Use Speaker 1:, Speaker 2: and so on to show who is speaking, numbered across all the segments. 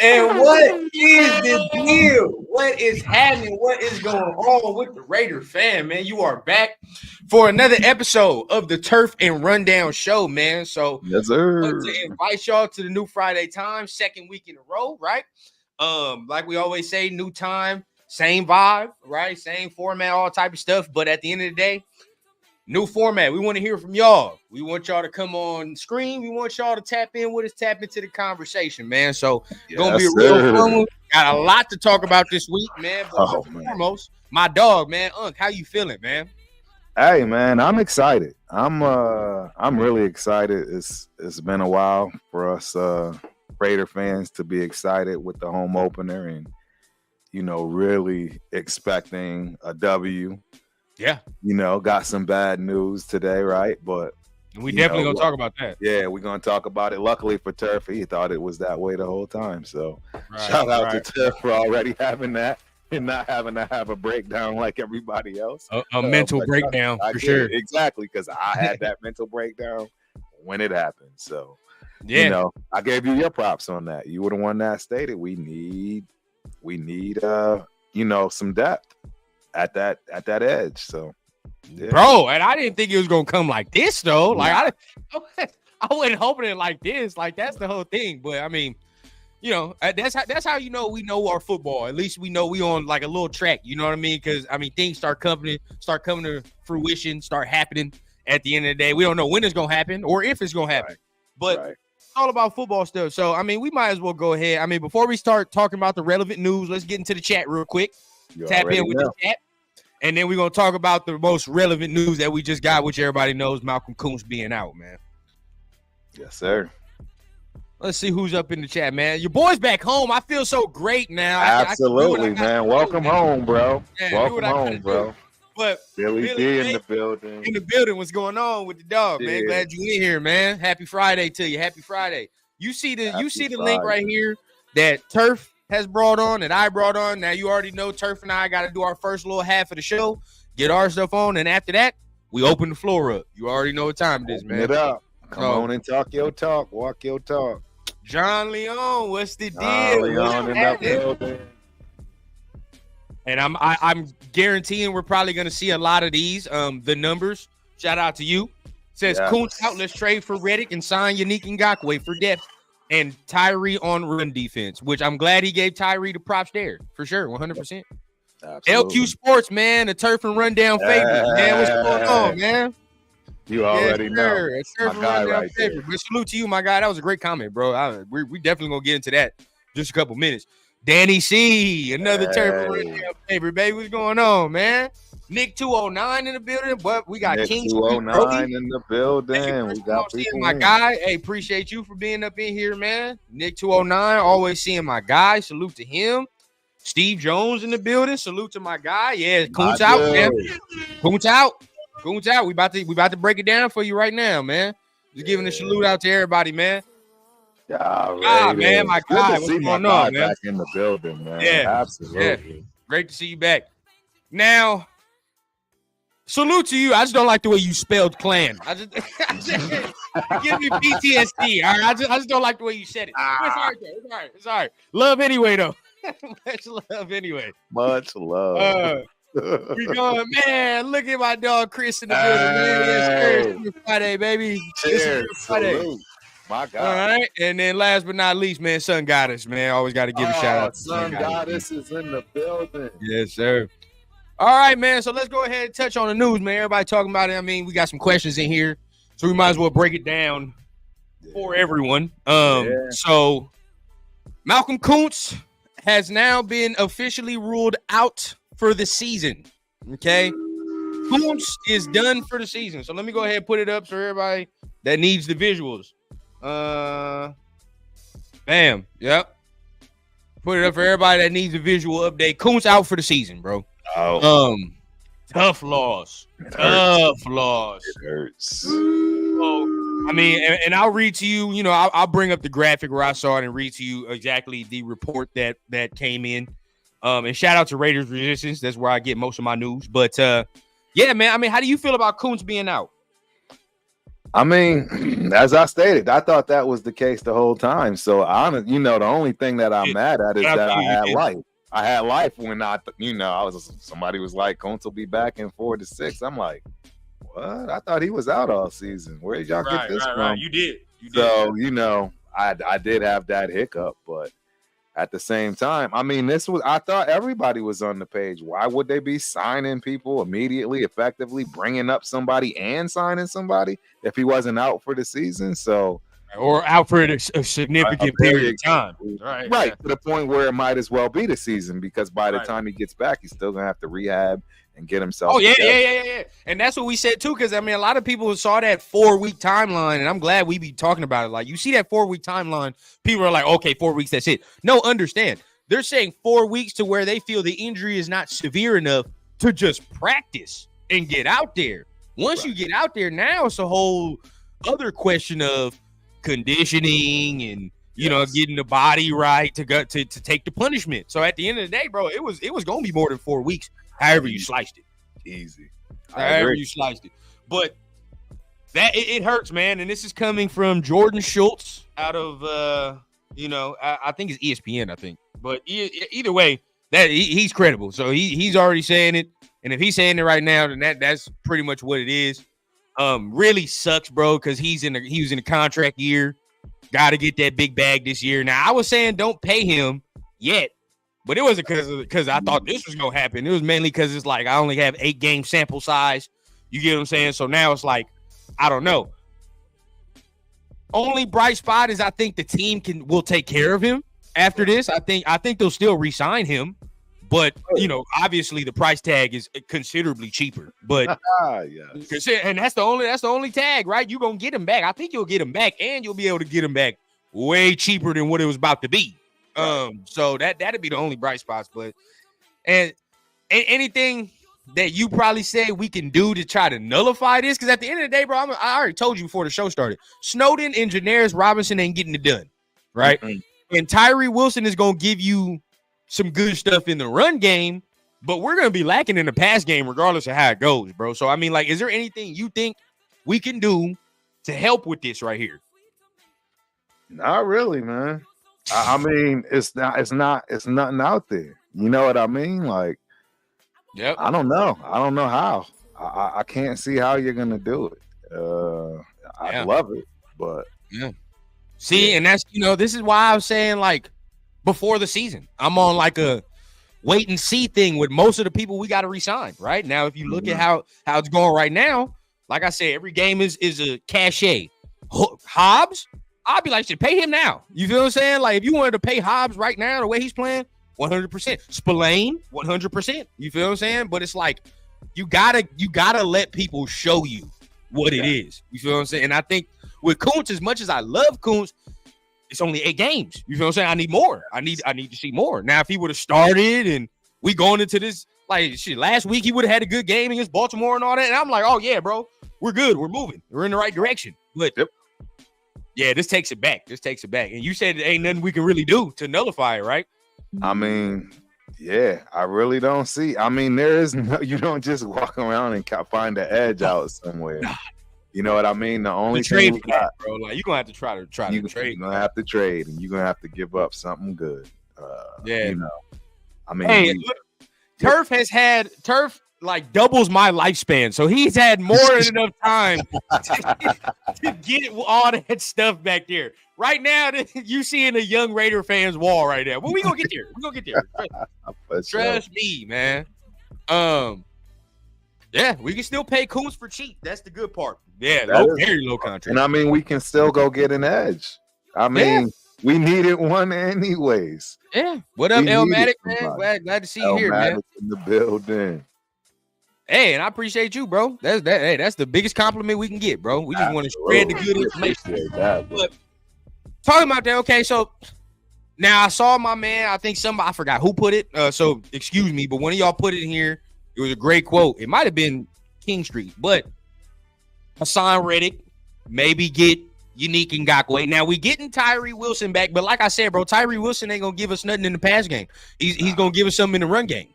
Speaker 1: And what is the deal? What is happening? What is going on with the Raider fan, man? You are back for another episode of the Turf and Rundown Show, man. So,
Speaker 2: Yes,
Speaker 1: I
Speaker 2: sir.
Speaker 1: want to invite y'all to the new Friday time, second week in a row, right? Like we always say, new time, same vibe, right? Same format, all type of stuff. But at the end of the day, new format. We want to hear from y'all. We want y'all to come on screen. We want y'all to tap in with us, tap into the conversation, man. So, gonna be a real fun one. Got a lot to talk about this week, man. But first and foremost, my dog, man. Unc, how you feeling, man?
Speaker 2: Hey, man, I'm excited. I'm really excited. It's been a while for us Raider fans to be excited with the home opener and really expecting a W.
Speaker 1: Yeah.
Speaker 2: Got some bad news today, right? But
Speaker 1: we definitely gonna talk about that.
Speaker 2: Yeah, we're gonna talk about it. Luckily for Turf, he thought it was that way the whole time. So shout out to Turf for already having that and not having to have a breakdown like everybody else.
Speaker 1: A mental breakdown for sure.
Speaker 2: Exactly, because I had that mental breakdown when it happened. So I gave you your props on that. You were the one that stated we need some depth at that edge. So
Speaker 1: bro, and I didn't think it was gonna come like this though. Like I wasn't hoping it like this. Like that's the whole thing. But I mean, that's how we know our football. At least we know we on like a little track. You know what I mean? Because I mean things start coming to fruition, start happening. At the end of the day, we don't know when it's gonna happen or if it's gonna happen. But it's all about football stuff. So I mean, we might as well go ahead. I mean, before we start talking about the relevant news, let's get into the chat real quick. Tap in with the chat. And then we're going to talk about the most relevant news that we just got, which everybody knows, Malcolm Kuntz being out, man.
Speaker 2: Yes, sir.
Speaker 1: Let's see who's up in the chat, man. Your boy's back home. I feel so great now.
Speaker 2: Absolutely, man. Welcome home, bro.
Speaker 1: Man,
Speaker 2: welcome home, bro.
Speaker 1: But
Speaker 2: Billy D in the building.
Speaker 1: In the building, what's going on with the dog, man? Glad you in here, man. Happy Friday to you. Happy Friday. You see the link right here that Turf has brought on that I brought on. Now you already know Turf and I got to do our first little half of the show, get our stuff on, and after that, we open the floor up. You already know what time it is, man.
Speaker 2: Open it up. Come on and talk your talk. Walk your talk.
Speaker 1: John Leon, what's the deal?
Speaker 2: Leon in that building.
Speaker 1: And I'm guaranteeing we're probably going to see a lot of these. The numbers, shout out to you. Says Kuntz out, let's trade for Reddick and sign Yannick Ngakoue for depth. And Tyree on run defense, which I'm glad he gave Tyree the props there for sure, 100%. Absolutely. LQ Sports, man, the Turf and Rundown favorite, man. What's going on, man?
Speaker 2: You already know.
Speaker 1: It's Turf and Rundown favorite. But salute to you, my guy. That was a great comment, bro. We definitely gonna get into that in just a couple minutes. Danny C, another Turf and Rundown favorite, baby. What's going on, man? Nick 209 in the building, but we got King
Speaker 2: 209 in the building.
Speaker 1: Hey,
Speaker 2: we got people
Speaker 1: my guy. Hey, appreciate you for being up in here, man. Nick 209, always seeing my guy. Salute to him. Steve Jones in the building. Salute to my guy. Yeah, Kuntz out, man. Kuntz out. We about to break it down for you right now, man. Just giving a salute out to everybody, man. Man, my guy. What's going on, man?
Speaker 2: Back in the building, man.
Speaker 1: Yeah,
Speaker 2: absolutely.
Speaker 1: Yeah. Great to see you back. Now, salute to you. I just don't like the way you spelled clan. I just give me PTSD. All right, I just don't like the way you said it. It's all right. Love anyway, though. Much love anyway.
Speaker 2: Much love.
Speaker 1: We going, man. Look at my dog Chris in the building, man. It's Friday, baby.
Speaker 2: Cheers. Friday. My God.
Speaker 1: All right. And then last but not least, man, Sun Goddess, man. Always got to give a shout out.
Speaker 2: Sun Goddess is in the building.
Speaker 1: Yes, sir. All right, man. So let's go ahead and touch on the news, man. Everybody talking about it. I mean, we got some questions in here, so we might as well break it down for everyone. So Malcolm Kuntz has now been officially ruled out for the season. Okay. Kuntz is done for the season. So let me go ahead and put it up so everybody that needs the visuals. Bam. Yep. Put it up for everybody that needs a visual update. Kuntz out for the season, bro. Tough loss. Tough loss.
Speaker 2: It hurts.
Speaker 1: So, I mean, and I'll read to you, I'll bring up the graphic where I saw it and read to you exactly the report that came in. And shout out to Raiders Resistance. That's where I get most of my news. But yeah, man, I mean, how do you feel about Kuntz being out?
Speaker 2: I mean, as I stated, I thought that was the case the whole time. So, the only thing that I'm mad at is that I had life. I had life when somebody was like, Kuntz will be back in 4 to 6. I'm like, what? I thought he was out all season. Where did y'all get this from?
Speaker 1: Right. You did.
Speaker 2: So, I did have that hiccup, but at the same time, I mean, I thought everybody was on the page. Why would they be signing people immediately, effectively, bringing up somebody and signing somebody if he wasn't out for the season? So,
Speaker 1: or out for a significant period of time.
Speaker 2: Right. To the point where it might as well be the season, because by the time he gets back, he's still going to have to rehab and get himself.
Speaker 1: Oh, yeah. And that's what we said, too, because, I mean, a lot of people saw that 4-week timeline, and I'm glad we be talking about it. Like, you see that 4-week timeline, people are like, okay, 4 weeks, that's it. No, understand. They're saying 4 weeks to where they feel the injury is not severe enough to just practice and get out there. Once you get out there, now it's a whole other question of conditioning and, getting the body right to take the punishment. So at the end of the day, bro, it was going to be more than 4 weeks. However you sliced it.
Speaker 2: Easy.
Speaker 1: However you sliced it. But that it hurts, man. And this is coming from Jordan Schultz out of, I think it's ESPN, I think. But either way, that he's credible. So he's already saying it. And if he's saying it right now, then that's pretty much what it is. Really sucks, bro, because he was in a contract year. Got to get that big bag this year. Now, I was saying don't pay him yet. But it wasn't because I thought this was going to happen. It was mainly because it's like I only have 8-game sample size. You get what I'm saying? So now it's like, I don't know. Only bright spot is I think the team will take care of him after this. I think they'll still re-sign him. But, obviously the price tag is considerably cheaper. But
Speaker 2: yes.
Speaker 1: And that's the only tag, right? You're going to get him back. I think you'll get him back, and you'll be able to get him back way cheaper than what it was about to be. So that'd be the only bright spots, but and anything that you probably say we can do to try to nullify this, because at the end of the day, bro, I already told you before the show started, Snowden and Janaris Robinson ain't getting it done, right? Mm-hmm. And Tyree Wilson is gonna give you some good stuff in the run game, but we're gonna be lacking in the pass game regardless of how it goes, bro. So I mean, like, is there anything you think we can do to help with this right here?
Speaker 2: Not really, man. I mean, it's nothing out there. You know what I mean? Like,
Speaker 1: yep.
Speaker 2: I don't know how. I can't see how you're gonna do it. I'd love it, but
Speaker 1: See, and that's this is why I was saying, like, before the season, I'm on like a wait and see thing with most of the people we got to resign. Right now, if you look at how it's going right now, like I said, every game is a cachet. Hobbs, I'd be like, shit, pay him now. You feel what I'm saying? Like, if you wanted to pay Hobbs right now, the way he's playing, 100%. Spillane, 100%. You feel what I'm saying? But it's like, you gotta let people show you what it is. You feel what I'm saying? And I think with Kuntz, as much as I love Kuntz, it's only 8 games. You feel what I'm saying? I need more. I need to see more. Now, if he would have started and we going into this, like, shit, last week he would have had a good game against Baltimore and all that. And I'm like, oh, yeah, bro, we're good. We're moving. We're in the right direction. But, yeah, this takes it back. And you said it ain't nothing we can really do to nullify it, right?
Speaker 2: I mean, yeah, I really don't see. I mean, there is no, you don't just walk around and find the edge out somewhere. You know what I mean? The only thing we got,
Speaker 1: bro, like, you're gonna have to try to trade.
Speaker 2: You're gonna have to trade, and you're gonna have to give up something good. I mean,
Speaker 1: hey, Turf like doubles my lifespan, so he's had more than enough time to get all that stuff back there. Right now, you seeing a young Raider fans wall right now. Well, we gonna get there. Trust me, man. Yeah, we can still pay Kuntz for cheap. That's the good part. Yeah, very low contract.
Speaker 2: And I mean, we can still go get an edge. I mean, we needed one anyways.
Speaker 1: Yeah. What up, Elmatic, man? Glad to see you here, man.
Speaker 2: In the building.
Speaker 1: Hey, and I appreciate you, bro. That's the biggest compliment we can get, bro. We just want to spread the good information. But talking about that, okay, so now I saw my man, I forgot who put it. So excuse me, but one of y'all put it in here. It was a great quote. It might have been King Street, but Hassan Reddick, maybe get Unique Ngakoue. Now we getting Tyree Wilson back, but like I said, bro, Tyree Wilson ain't gonna give us nothing in the pass game. He's gonna give us something in the run game.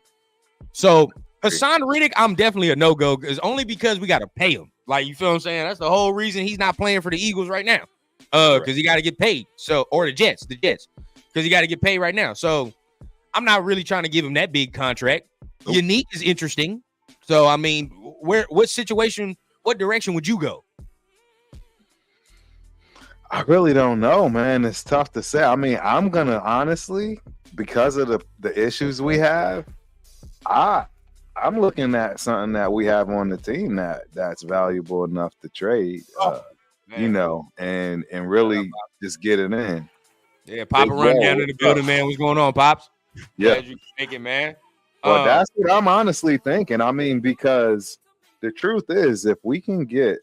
Speaker 1: So Hassan Reddick, I'm definitely a no-go. It's only because we got to pay him. Like, you feel what I'm saying? That's the whole reason he's not playing for the Eagles right now. Because he got to get paid. So, or the Jets, because he got to get paid right now. So, I'm not really trying to give him that big contract. Nope. Unique is interesting. So, I mean, what direction would you go?
Speaker 2: I really don't know, man. It's tough to say. I mean, I'm going to honestly, because of the issues we have, I'm looking at something that we have on the team that's valuable enough to trade, and really just get it in.
Speaker 1: Yeah, Papa run down to the building, man. What's going on, Pops?
Speaker 2: Yeah,
Speaker 1: you make it, man.
Speaker 2: Well, that's what I'm honestly thinking. I mean, because the truth is, if we can get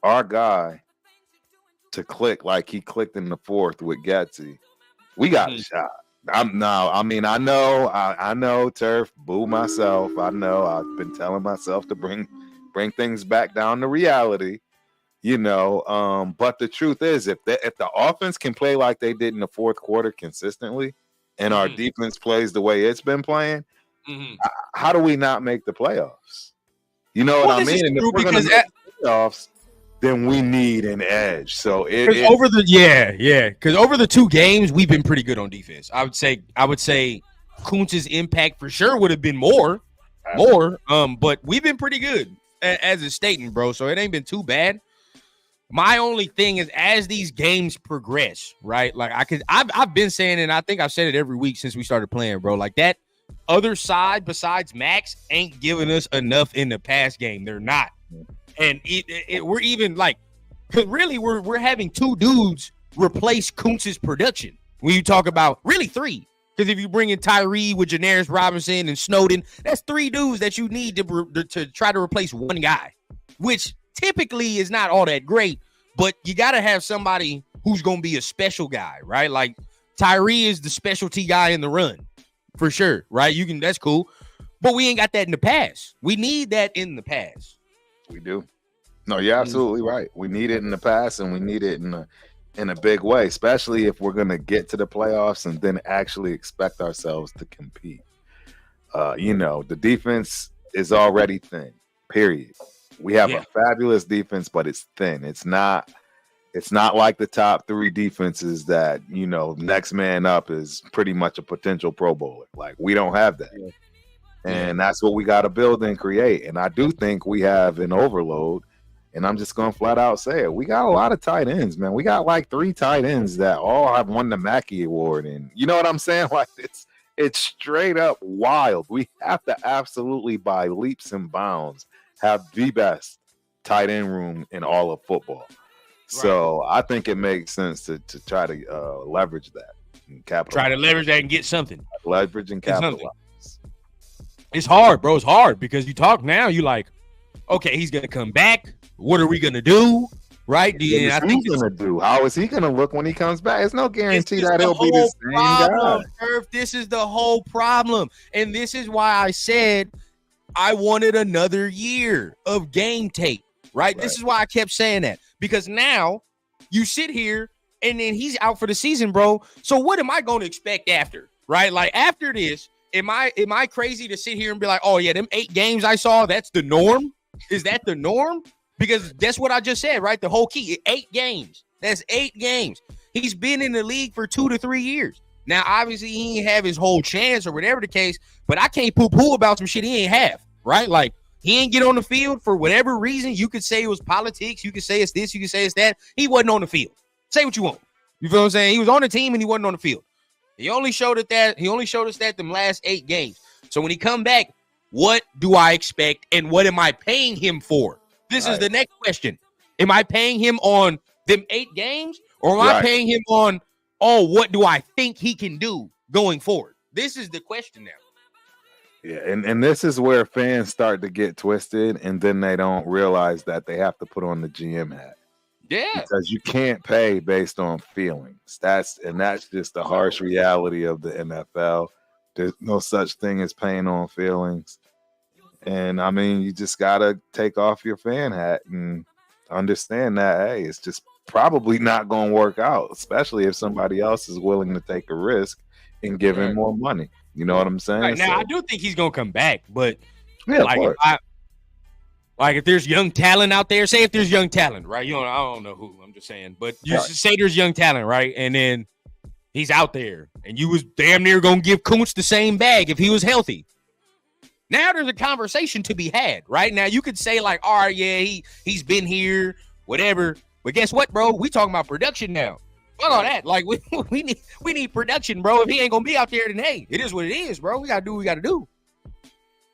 Speaker 2: our guy to click like he clicked in the fourth with Getsy, we got a shot. I know, Turf, boo myself. I know I've been telling myself to bring things back down to reality, but the truth is, if the offense can play like they did in the fourth quarter consistently, and our defense plays the way it's been playing, how do we not make the playoffs? You know what I mean? And if we're going to make the playoffs, then we need an edge. So
Speaker 1: over the 2 games, we've been pretty good on defense. I would say Kuntz's impact for sure would have been more, but we've been pretty good as a statement, bro. So it ain't been too bad. My only thing is, as these games progress, right? Like I've been saying, and I think I've said it every week since we started playing, bro. Like that other side besides Max ain't giving us enough in the pass game. They're not. And we're even like, really, we're having 2 dudes replace Kuntz's production. When you talk about really 3, because if you bring in Tyree with Janaris Robinson and Snowden, that's 3 dudes that you need to try to replace one guy, which typically is not all that great. But you got to have somebody who's going to be a special guy, right? Like Tyree is the specialty guy in the run for sure, right? That's cool, but we ain't got that in the pass. We need that in the pass.
Speaker 2: We do. No, you're absolutely right. We need it in the past, and we need it in a big way, especially if we're going to get to the playoffs and then actually expect ourselves to compete. The defense is already thin, period. We have a fabulous defense, but it's thin. It's not like the top 3 defenses that, next man up is pretty much a potential Pro Bowler. Like, we don't have that. Yeah. And that's what we got to build and create. And I do think we have an overload. And I'm just going to flat out say it. We got a lot of tight ends, man. We got like 3 tight ends that all have won the Mackey Award. And you know what I'm saying? Like, it's straight up wild. We have to absolutely, by leaps and bounds, have the best tight end room in all of football. Right. So I think it makes sense to try to leverage that and capitalize.
Speaker 1: Try to leverage that and get something.
Speaker 2: Leverage and capitalize.
Speaker 1: It's hard, bro. It's hard because you talk now, you like, okay, he's going to come back. What are we going to do? Right?
Speaker 2: How is he going to look when he comes back? There's no guarantee that he'll be the same guy.
Speaker 1: Irv, this is the whole problem. And this is why I said I wanted another year of game tape, right? This is why I kept saying that. Because now you sit here and then he's out for the season, bro. So what am I going to expect after, right? Like after this, Am I crazy to sit here and be like, oh yeah, them 8 games I saw, that's the norm? Is that the norm? Because that's what I just said, right? The whole key, 8 games. That's 8 games. He's been in the league for 2 to 3 years. Now, obviously, he ain't have his whole chance or whatever the case, but I can't poo-poo about some shit he ain't have, right? Like, he ain't get on the field for whatever reason. You could say it was politics. You could say it's this. You could say it's that. He wasn't on the field. Say what you want. You feel what I'm saying? He was on the team and he wasn't on the field. He only showed us that them last 8 games. So when he come back, what do I expect and what am I paying him for? This is the next question. Am I paying him on them 8 games or am I paying him on, what do I think he can do going forward? This is the question now.
Speaker 2: Yeah, and this is where fans start to get twisted and then they don't realize that they have to put on the GM hat.
Speaker 1: Yeah.
Speaker 2: Because you can't pay based on feelings. That's just the harsh reality of the NFL. There's no such thing as paying on feelings. And I mean, you just gotta take off your fan hat and understand that, hey, it's just probably not gonna work out, especially if somebody else is willing to take a risk and give him more money. You know what I'm saying?
Speaker 1: Right, now, I do think he's gonna come back, but
Speaker 2: yeah,
Speaker 1: if there's young talent out there, say if there's young talent, right? I don't know who. I'm just saying, but you say there's young talent, right? And then he's out there, and you was damn near gonna give Kuntz the same bag if he was healthy. Now there's a conversation to be had, right? Now you could say like, all right, yeah, he's been here, whatever. But guess what, bro? We talking about production now. Fuck all that. Like we need production, bro. If he ain't gonna be out there, then hey, it is what it is, bro. We gotta do what we gotta do.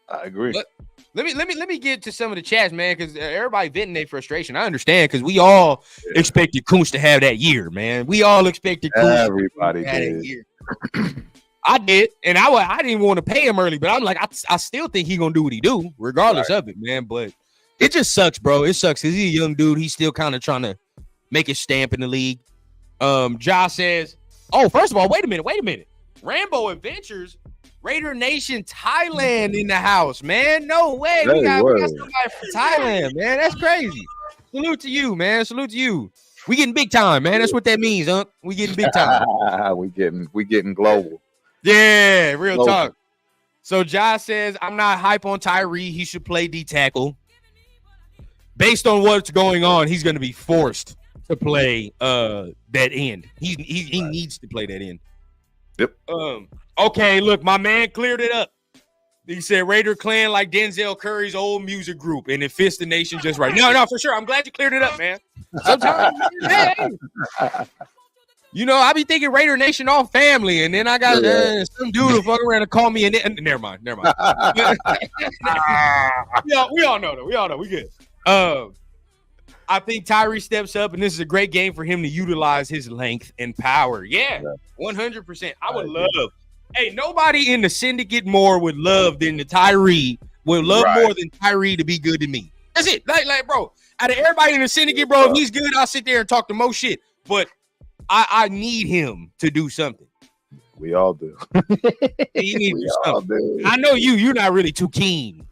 Speaker 2: I agree.
Speaker 1: But let me get to some of the chats, man, because everybody venting their frustration. I understand because we all expected Kuntz to have that year, man. We all expected Kuntz
Speaker 2: everybody
Speaker 1: to have that year. I did, and I didn't want to pay him early, but I'm like, I still think he's gonna do what he do, regardless of it, man. But it just sucks, bro. It sucks because he's a young dude. He's still kind of trying to make his stamp in the league. Josh says, oh, first of all, wait a minute. Rambo Adventures, Raider Nation Thailand in the house, man. No way. We got somebody from Thailand, man. That's crazy. Salute to you, man. Salute to you. We getting big time, man. That's what that means, huh? We getting big time.
Speaker 2: we getting global.
Speaker 1: Yeah, real talk. So Josh says, I'm not hype on Tyree. He should play D tackle. Based on what's going on, he's going to be forced to play that end. He needs to play that end.
Speaker 2: Yep.
Speaker 1: Okay, look, my man cleared it up. He said Raider Clan like Denzel Curry's old music group, and it fits the nation just right. No, for sure. I'm glad you cleared it up, man. Sometimes, I be thinking Raider Nation all family, and then I got some dude who fuck around and call me, and never mind. we all know, though. We all know. We good. I think Tyree steps up, and this is a great game for him to utilize his length and power. Yeah, 100%. I would love. Hey, nobody in the syndicate more would love than more than Tyree to be good to me. That's it. Like, bro, out of everybody in the syndicate, bro, if he's good, I'll sit there and talk the most shit. But I need him to do something.
Speaker 2: We all do.
Speaker 1: He needs to do something. I know you're not really too keen.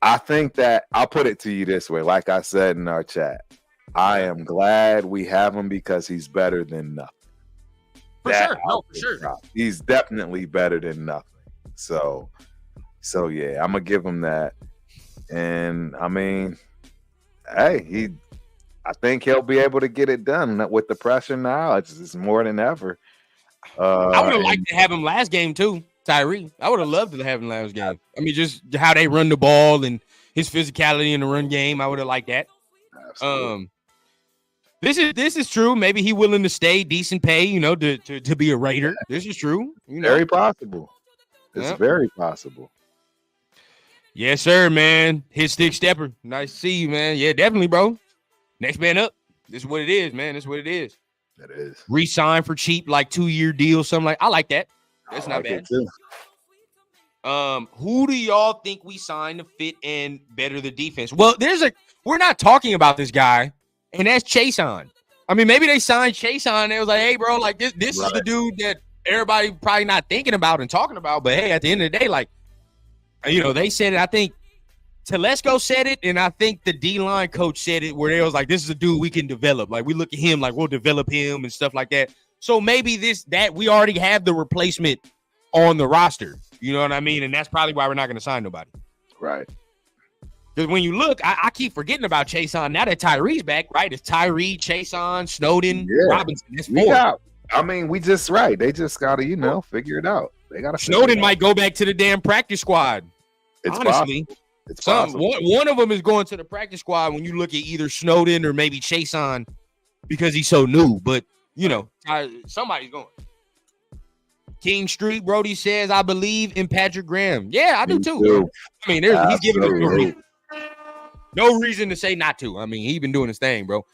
Speaker 2: I think that I'll put it to you this way. Like I said in our chat, I am glad we have him because he's better than nothing.
Speaker 1: For sure.
Speaker 2: He's definitely better than nothing. So yeah, I'm gonna give him that. And I mean, hey, I think he'll be able to get it done with the pressure now. It's more than ever.
Speaker 1: I would have liked to have him last game too, Tyree. I would have loved to have him last game. I mean, just how they run the ball and his physicality in the run game. I would have liked that. Absolutely. This is true. Maybe he willing to stay decent pay, to be a Raider. This is true.
Speaker 2: Very possible. It's very possible.
Speaker 1: Yes, sir, man. Hit stick stepper. Nice to see you, man. Yeah, definitely, bro. Next man up. This is what it is, man. This is what it is.
Speaker 2: It is.
Speaker 1: Resign for cheap, like 2-year deal, something like. I like that. That's not bad. Who do y'all think we signed to fit and better the defense? Well, we're not talking about this guy, and that's Chason. I mean, maybe they signed Chason and it was like, hey, bro, like this is the dude that everybody probably not thinking about and talking about. But hey, at the end of the day, like, they said it. I think Telesco said it, and I think the D-line coach said it, where they was like, this is a dude we can develop. Like, we look at him like we'll develop him and stuff like that. So maybe that we already have the replacement on the roster. You know what I mean? And that's probably why we're not going to sign nobody.
Speaker 2: Right.
Speaker 1: Because when you look, I keep forgetting about Chason. Now that Tyree's back, right? It's Tyree, Chason, Snowden, Robinson. That's 4.
Speaker 2: We just They just got to, figure it out. They got to.
Speaker 1: Snowden might go back to the damn practice squad.
Speaker 2: It's
Speaker 1: honestly.
Speaker 2: Possible. It's possible.
Speaker 1: One of them is going to the practice squad when you look at either Snowden or maybe Chason because he's so new. But, somebody's going. King Street, Brody says, I believe in Patrick Graham. Yeah, I do too. I mean, he's giving us no reason to say not to. I mean, he's been doing his thing, bro.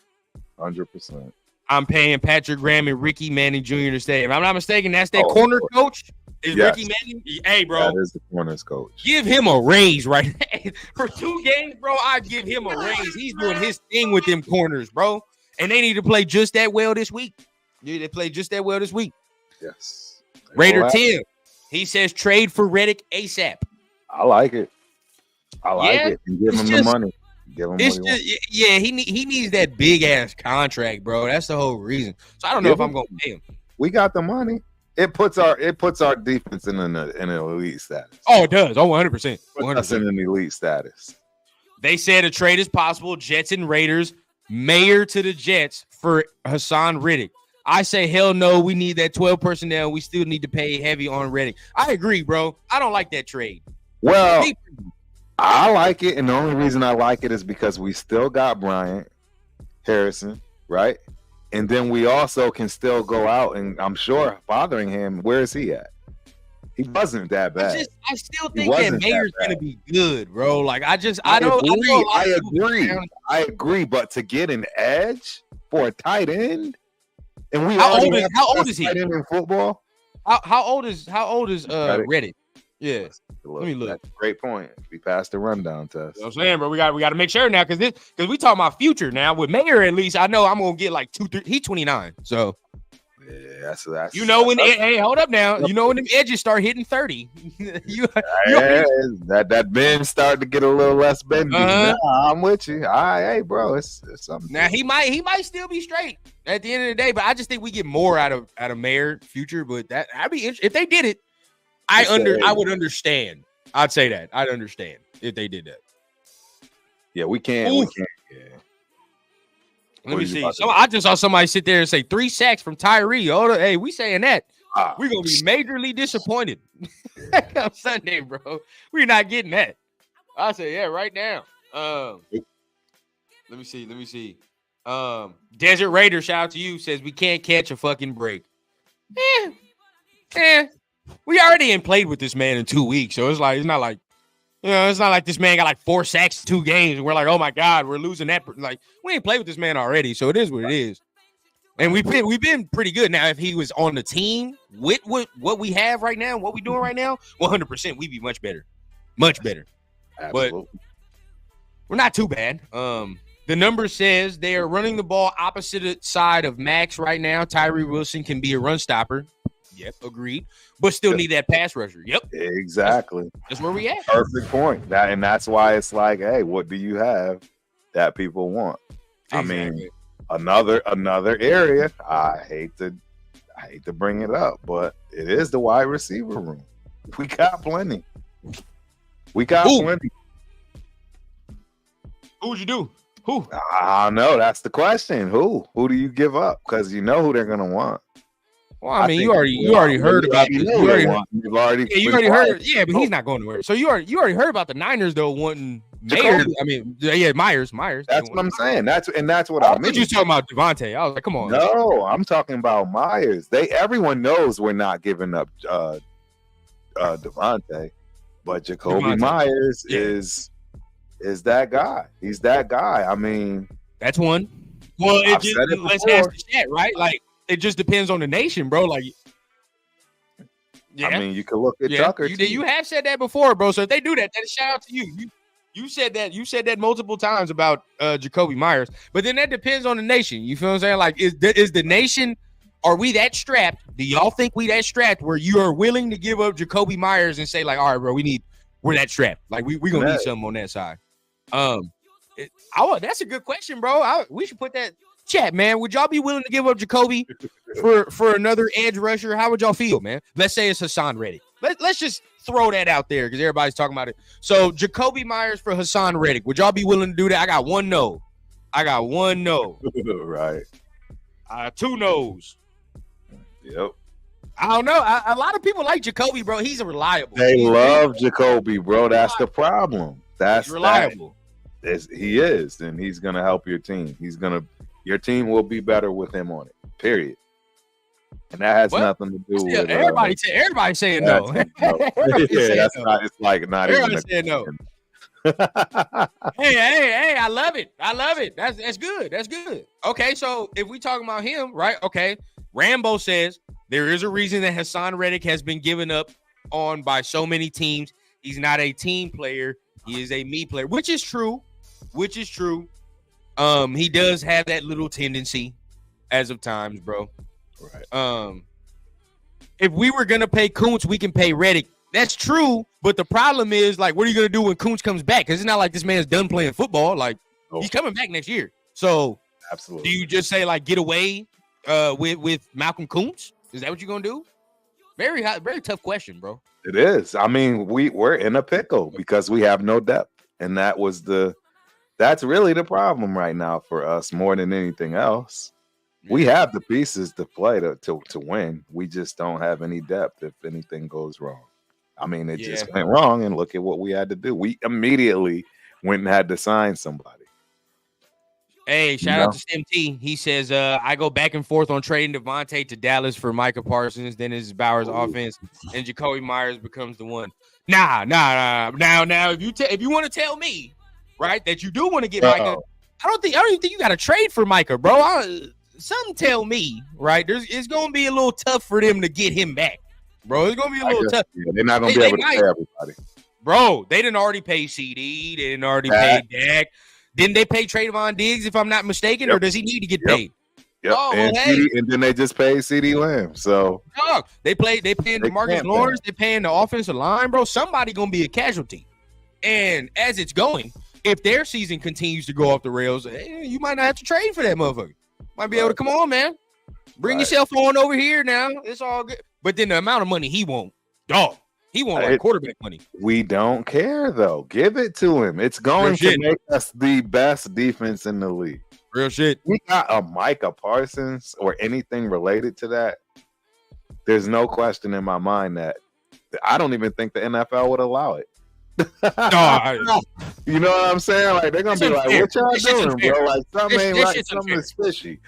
Speaker 2: 100%.
Speaker 1: I'm paying Patrick Graham and Ricky Manning Jr. to stay. If I'm not mistaken, that's that corner coach. Is Ricky Manning? Hey, bro.
Speaker 2: That is the corners coach.
Speaker 1: Give him a raise, right? For 2 games, bro, I'd give him a raise. He's doing his thing with them corners, bro. And they need to play just that well this week. They play just that well this week.
Speaker 2: Yes.
Speaker 1: Raider Tim, he says trade for Reddick ASAP.
Speaker 2: I like it. And give him the money. Give him what he wants.
Speaker 1: He needs that big ass contract, bro. That's the whole reason. So I don't know if I'm gonna pay him.
Speaker 2: We got the money. It puts our defense in an elite status.
Speaker 1: Oh, it does. Oh, 100%.
Speaker 2: Puts us in an elite status.
Speaker 1: They said a trade is possible. Jets and Raiders. Mayor to the Jets for Hassan Reddick. I say hell no. We need that 12 personnel. We still need to pay heavy on Reddick. I agree, bro. I don't like that trade.
Speaker 2: Well, I like it, and the only reason I like it is because we still got Bryant Harrison, right? And then we also can still go out, and I'm sure bothering him. Where is he at? He wasn't that bad.
Speaker 1: I still think that Mayer's gonna be good, bro. Like I
Speaker 2: agree. But to get an edge for a tight end, and we
Speaker 1: how old is he?
Speaker 2: Tight end in football.
Speaker 1: How old is Reddick? Yeah. Let me look.
Speaker 2: That's a great point. We passed the rundown test.
Speaker 1: You know what I'm saying, bro. We got to make sure now because we talking about future now. With Mayer, at least I know I'm gonna get like 2-3. He's 29, so.
Speaker 2: Yeah, that's
Speaker 1: you know when hey, hold up now. You know when the edges start hitting 30.
Speaker 2: that bend started to get a little less bendy. Nah, I'm with you. All right, hey, bro, it's something.
Speaker 1: Now he might still be straight at the end of the day, but I just think we get more out of Mayer future. But I'd be interested if they did it. I would understand. I'd say that I'd understand if they did that.
Speaker 2: Yeah, we can't. We can't. Yeah.
Speaker 1: Let me see. So I just saw somebody sit there and say 3 sacks from Tyree. Oh, hey, we saying that. We're going to be majorly disappointed on Sunday, bro. We're not getting that. I say, yeah, right now. Let me see. Desert Raider, shout out to you, says we can't catch a fucking break. We already ain't played with this man in 2 weeks, so it's not like this man got like 4 sacks in 2 games, and we're like, oh my god, we're losing that. Like, we ain't played with this man already, so it is what it is. And we've been pretty good. Now, if he was on the team with what we have right now, what we doing right now, 100%, we'd be much better. Absolutely. But we're not too bad. The number says they are running the ball opposite side of Max right now. Tyree Wilson can be a run stopper. Yep, agreed. But still need that pass rusher. Yep.
Speaker 2: Exactly.
Speaker 1: That's where we at.
Speaker 2: Perfect point. That's why it's like, hey, what do you have that people want? Exactly. I mean, another area. I hate to bring it up, but it is the wide receiver room. We got plenty. Plenty.
Speaker 1: Who would you do? Who?
Speaker 2: I don't know. That's the question. Who do you give up? Because you know who they're gonna want.
Speaker 1: Well, I mean, you already heard about this. You already heard. Yeah, but he's not going nowhere. So you already heard about the Niners though wanting Mayer. I mean, yeah, Myers.
Speaker 2: That's what I'm saying. That's what I mean.
Speaker 1: You talking about Devontae? I was like, come on.
Speaker 2: No, I'm talking about Myers. Everyone knows we're not giving up Devontae, but Jacoby Myers is that guy. He's that guy. I mean,
Speaker 1: that's one. Well, let's ask the chat, right? Like. It just depends on the nation, bro. Like, yeah.
Speaker 2: I mean, you can look at Tucker.
Speaker 1: You have said that before, bro. So if they do that, then shout out to you. You said that. You said that multiple times about Jacoby Myers. But then that depends on the nation. You feel what I'm saying? Like, is the nation? Are we that strapped? Do y'all think we that strapped where you are willing to give up Jacoby Myers and say like, all right, bro, we're that strapped. Like we gonna need something on that side. That's a good question, bro. We should put that. Chat, man, would y'all be willing to give up Jacoby for another edge rusher? How would y'all feel, man? Let's say it's Hassan Reddick. Let's just throw that out there because everybody's talking about it. So Jacoby Myers for Hassan Reddick. Would y'all be willing to do that? I got one no.
Speaker 2: Right.
Speaker 1: 2 no's.
Speaker 2: Yep.
Speaker 1: I don't know. A lot of people like Jacoby, bro. He's reliable.
Speaker 2: They love Jacoby, bro. That's the problem. He's
Speaker 1: reliable.
Speaker 2: He is, and he's gonna help your team. Your team will be better with him on it. Period. And that has nothing to do with
Speaker 1: everybody saying no.
Speaker 2: That's not. It's like not
Speaker 1: everybody
Speaker 2: even
Speaker 1: saying no. Hey! I love it. That's good. Okay, so if we talking about him, right? Okay, Rambo says there is a reason that Hassan Reddick has been given up on by so many teams. He's not a team player. He is a me player, which is true. He does have that little tendency as of times, bro.
Speaker 2: Right.
Speaker 1: If we were gonna pay Kuntz, we can pay Reddick. That's true, but the problem is, like, what are you gonna do when Kuntz comes back? Because it's not like this man's done playing football. Like, he's coming back next year. So,
Speaker 2: absolutely.
Speaker 1: Do you just say like get away with Malcolm Kuntz? Is that what you're gonna do? Very high, very tough question, bro.
Speaker 2: It is. I mean, we're in a pickle because we have no depth, and that's really the problem right now for us more than anything else. We have the pieces to play to win. We just don't have any depth if anything goes wrong. I mean, it just went wrong, and look at what we had to do. We immediately went and had to sign somebody.
Speaker 1: Hey, shout out to Stem T. He says, I go back and forth on trading Devontae to Dallas for Micah Parsons. Then it's Bowers' offense, and Jacoby Myers becomes the one. Nah. Now, if you want to tell me, right, that you do want to get Micah, I don't even think you got to trade for Micah, bro. Something tell me, right? It's gonna be a little tough for them to get him back, bro. It's gonna be a little tough.
Speaker 2: Yeah, they're not gonna be able to pay everybody,
Speaker 1: bro. They didn't already pay CD. They didn't already pay Dak. Didn't they pay Trayvon Diggs, if I'm not mistaken, or does he need to get paid?
Speaker 2: Yep. Oh, and then they just paid CD Lamb. So
Speaker 1: they paying DeMarcus Lawrence. They're paying the offensive line, bro. Somebody gonna be a casualty. And as it's going, if their season continues to go off the rails, you might not have to trade for that motherfucker. Might be able to come on, man. Bring yourself on over here now. It's all good. But then the amount of money he won't, he won't like quarterback money.
Speaker 2: We don't care though. Give it to him. It's going to make us the best defense in the league.
Speaker 1: Real shit.
Speaker 2: We got a Micah Parsons or anything related to that. There's no question in my mind that I don't even think the NFL would allow it. You know what I'm saying? Like they're gonna be like, "What y'all doing, bro? Like something ain't right. Something is fishy."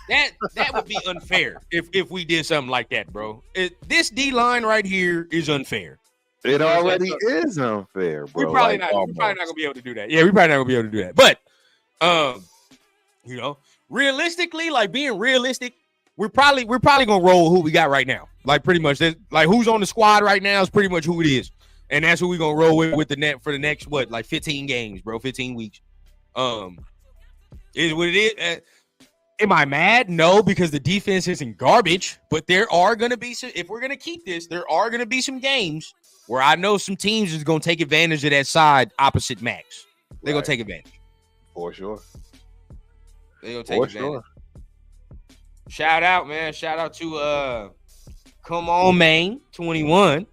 Speaker 1: That would be unfair if we did something like that, bro. This D line right here is unfair.
Speaker 2: It already is unfair, bro.
Speaker 1: We're probably not gonna be able to do that. Yeah, we're probably not gonna be able to do that. But you know, realistically, like being realistic, we're probably gonna roll who we got right now. Like pretty much, like who's on the squad right now is pretty much who it is. And that's who we're gonna roll with the net for the next 15 games, bro, 15 weeks. Is what it is. Am I mad? No, because the defense isn't garbage. But there are gonna be some. If we're gonna keep this, there are gonna be some games where I know some teams is gonna take advantage of that side opposite Max. They're gonna take advantage
Speaker 2: for sure.
Speaker 1: They're gonna take advantage. Sure. Shout out, man! Shout out to Come On Main 21.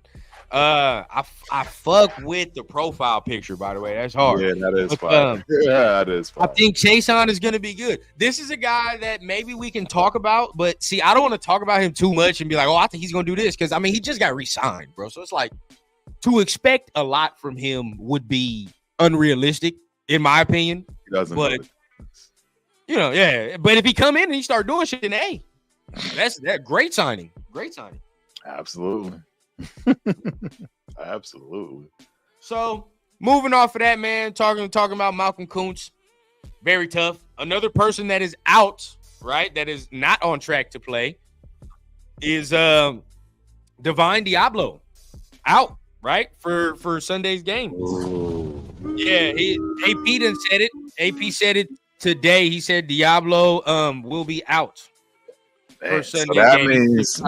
Speaker 1: I fuck with the profile picture, by the way. That's hard.
Speaker 2: Yeah, that is fine. Yeah, that is fine.
Speaker 1: I think Chason is going to be good. This is a guy that maybe we can talk about, but see, I don't want to talk about him too much and be like, oh, I think he's going to do this. Because, I mean, he just got re-signed, bro. So it's like to expect a lot from him would be unrealistic, in my opinion.
Speaker 2: He doesn't.
Speaker 1: But, you know, yeah. But if he come in and he start doing shit, then, hey, that's great signing. Great signing.
Speaker 2: Absolutely. Absolutely.
Speaker 1: So moving off of that, man, talking about Malcolm Kuntz, very tough. Another person that is out, right, that is not on track to play is Divine Diablo, out, right, for Sunday's game.
Speaker 2: Ooh.
Speaker 1: Yeah, AP done said it. AP said it today. He said Diablo will be out for Sunday's
Speaker 2: game. So that
Speaker 1: game.
Speaker 2: means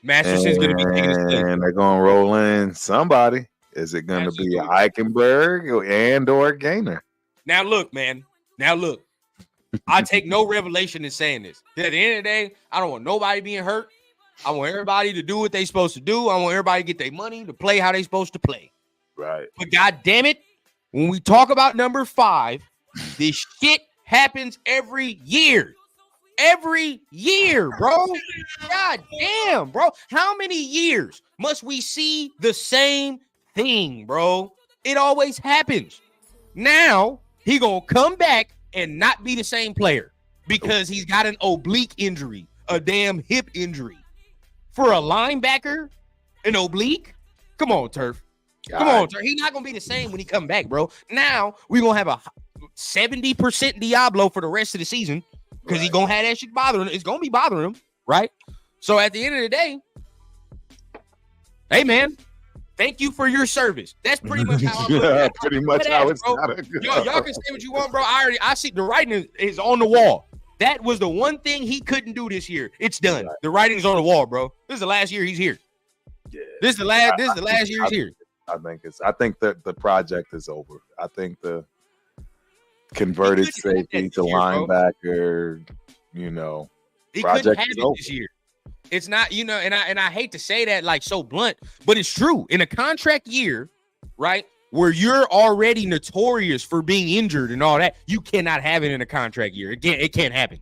Speaker 2: Masterson's
Speaker 1: going to be taking his place.
Speaker 2: And they're going to roll in somebody. Is it going to be Eichenberg and or Gaynor?
Speaker 1: Now, look, man. I take no revelation in saying this. At the end of the day, I don't want nobody being hurt. I want everybody to do what they're supposed to do. I want everybody to get their money to play how they're supposed to play.
Speaker 2: Right.
Speaker 1: But God damn it, when we talk about number 5, this shit happens every year. Every year, bro. God damn, bro. How many years must we see the same thing, bro? It always happens. Now, he gonna come back and not be the same player because he's got an oblique injury, a damn hip injury. For a linebacker, an oblique? Come on, Turf. Come on, Turf. He's not gonna be the same when he come back, bro. Now, we're gonna have a 70% Diablo for the rest of the season. Because he's going to have that shit bothering him. It's going to be bothering him, right? So at the end of the day, hey, man, thank you for your service. That's pretty much how
Speaker 2: pretty much how it's gotta go.
Speaker 1: Y'all can say what you want, bro. I see the writing is on the wall. That was the one thing he couldn't do this year. It's done. Right. The writing's on the wall, bro. This is the last year he's here.
Speaker 2: Yeah.
Speaker 1: This is the last year he's here.
Speaker 2: I think that the project is over. I think the converted safety to linebacker, you know,
Speaker 1: He couldn't have it this year. It's not, you know, and I hate to say that like so blunt, but it's true. In a contract year, right, where you're already notorious for being injured and all that, you cannot have it in a contract year. It can't happen.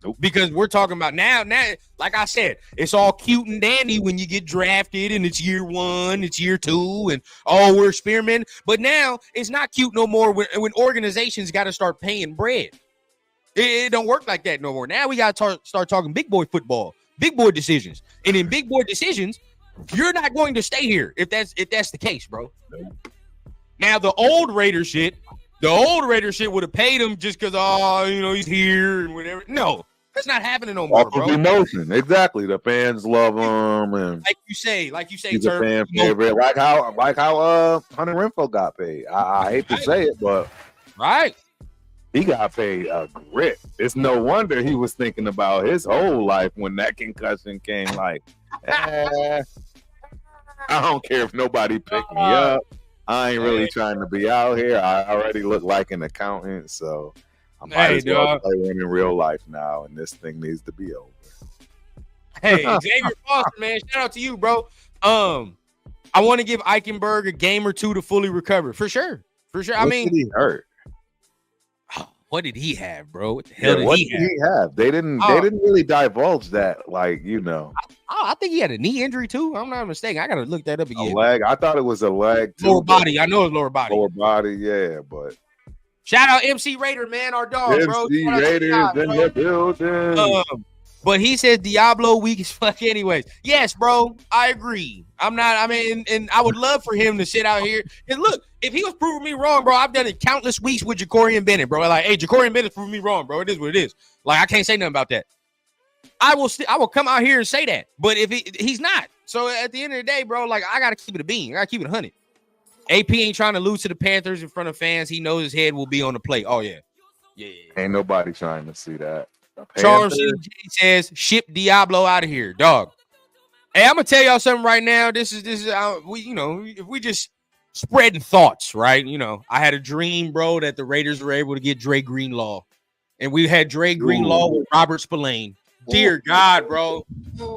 Speaker 1: Nope. Because we're talking about now, like I said, it's all cute and dandy when you get drafted and it's year 1, it's year 2, and we're experimenting. But now it's not cute no more when organizations got to start paying bread. It don't work like that no more. Now we got to start talking big boy football, big boy decisions. And in big boy decisions, you're not going to stay here if that's the case, bro. Nope. Now the old Raider shit would have paid him just because, he's here and whatever. No, that's not happening no more, bro.
Speaker 2: Emotion, exactly. The fans love him, and
Speaker 1: like you say,
Speaker 2: he's a fan favorite. Like how Hunter Renfrow got paid. I hate to say it, but he got paid a grip. It's no wonder he was thinking about his whole life when that concussion came. Like, I don't care if nobody picked me up. I ain't really trying to be out here. I already look like an accountant, so I might as well play one in real life now, and this thing needs to be over.
Speaker 1: Hey, Xavier Foster, man, shout out to you, bro. I want to give Eichenberg a game or two to fully recover, for sure.
Speaker 2: What did he hurt?
Speaker 1: What did he have, bro? What the hell did he have?
Speaker 2: They didn't really divulge that, like, you know.
Speaker 1: I think he had a knee injury too. I'm not mistaken. I gotta look that up again.
Speaker 2: A leg. I thought it was a leg too.
Speaker 1: Lower body. I know it's lower body.
Speaker 2: Lower body, yeah. But
Speaker 1: shout out MC Raider, man, our dog, bro.
Speaker 2: MC Raiders in the building.
Speaker 1: But he says Diablo weak as fuck anyways. Yes, bro. I agree. And I would love for him to sit out here. And look, if he was proving me wrong, bro, I've done it countless weeks with Jacorian Bennett, bro. Like, hey, Jacorian Bennett's proving me wrong, bro. It is what it is. Like, I can't say nothing about that. I will come out here and say that. But if he's not. So at the end of the day, bro, like, I gotta keep it a bean. I gotta keep it 100. AP ain't trying to lose to the Panthers in front of fans. He knows his head will be on the plate. Oh, yeah. Yeah.
Speaker 2: Ain't nobody trying to see that.
Speaker 1: Charles CJ says, ship Diablo out of here, dog. Hey, I'm gonna tell y'all something right now. This is if we just spreading thoughts, right? You know, I had a dream, bro, that the Raiders were able to get Dre Greenlaw, and we had Dre Greenlaw with Robert Spillane. Dear God, bro,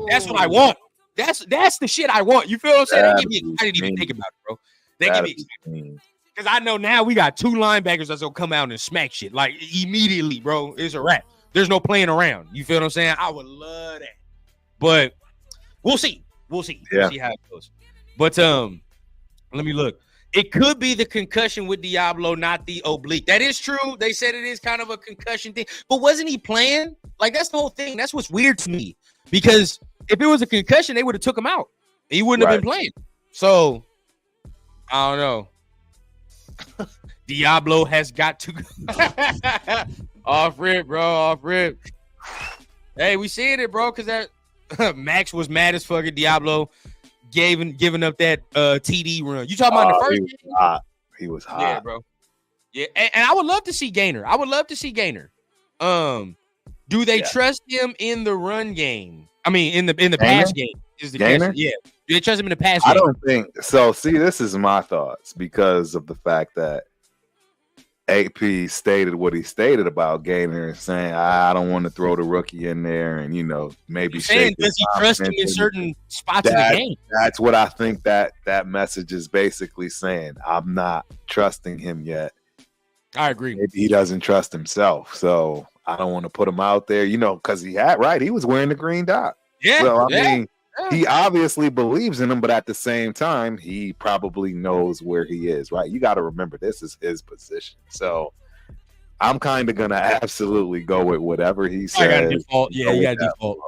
Speaker 1: that's what I want. That's the shit I want. You feel what I'm saying? They get me excited to even think about it, bro. They get me excited because I know now we got 2 linebackers that's gonna come out and smack shit like immediately, bro. It's a wrap. There's no playing around. You feel what I'm saying? I would love that. But we'll see. We'll see.
Speaker 2: Yeah.
Speaker 1: We'll see how it goes. But let me look. It could be the concussion with Diablo, not the oblique. That is true. They said it is kind of a concussion thing. But wasn't he playing? Like, that's the whole thing. That's what's weird to me. Because if it was a concussion, they would have took him out. He wouldn't have been playing. So, I don't know. Diablo has got to go. Off rip, bro. Off rip. Hey, we seeing it, bro, because that Max was mad as fucking Diablo giving up that TD run. You talking about the first game?
Speaker 2: He was hot.
Speaker 1: Yeah, bro. Yeah, and I would love to see Gainer. Do they trust him in the run game? I mean, in the pass game is the question. Yeah. Do they trust him in the pass game?
Speaker 2: I don't think so. See, this is my thoughts because of the fact that AP stated what he stated about Gainer and saying, I don't want to throw the rookie in there and, maybe
Speaker 1: saying, does he trust him in certain spots in the game?
Speaker 2: That's what I think that message is basically saying. I'm not trusting him yet.
Speaker 1: I agree.
Speaker 2: Maybe he doesn't trust himself. So I don't want to put him out there, because he was wearing the green dot.
Speaker 1: Yeah.
Speaker 2: So, I mean, he obviously believes in him, but at the same time, he probably knows where he is, right? You got to remember, this is his position. So I'm kind of going to absolutely go with whatever he says.
Speaker 1: I got to default. Yeah, you got to default.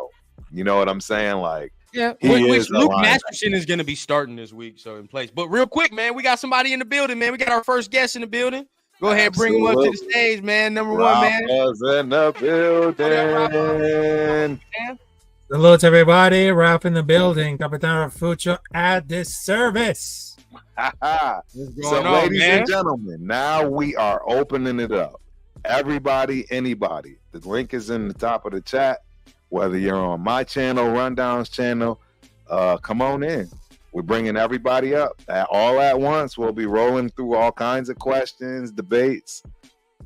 Speaker 2: You know what I'm saying? Like,
Speaker 1: which Luke Masterson is going to be starting this week, so in place. But real quick, man, we got somebody in the building, man. We got our first guest in the building. Go ahead, bring him up to the stage, man. Number one, man.
Speaker 2: In the building.
Speaker 3: Hello to everybody. Ralph in the building. Capitano Fucho at this service.
Speaker 2: So, ladies and gentlemen, now we are opening it up. Everybody, anybody. The link is in the top of the chat. Whether you're on my channel, Rundown's channel, come on in. We're bringing everybody up all at once. We'll be rolling through all kinds of questions, debates.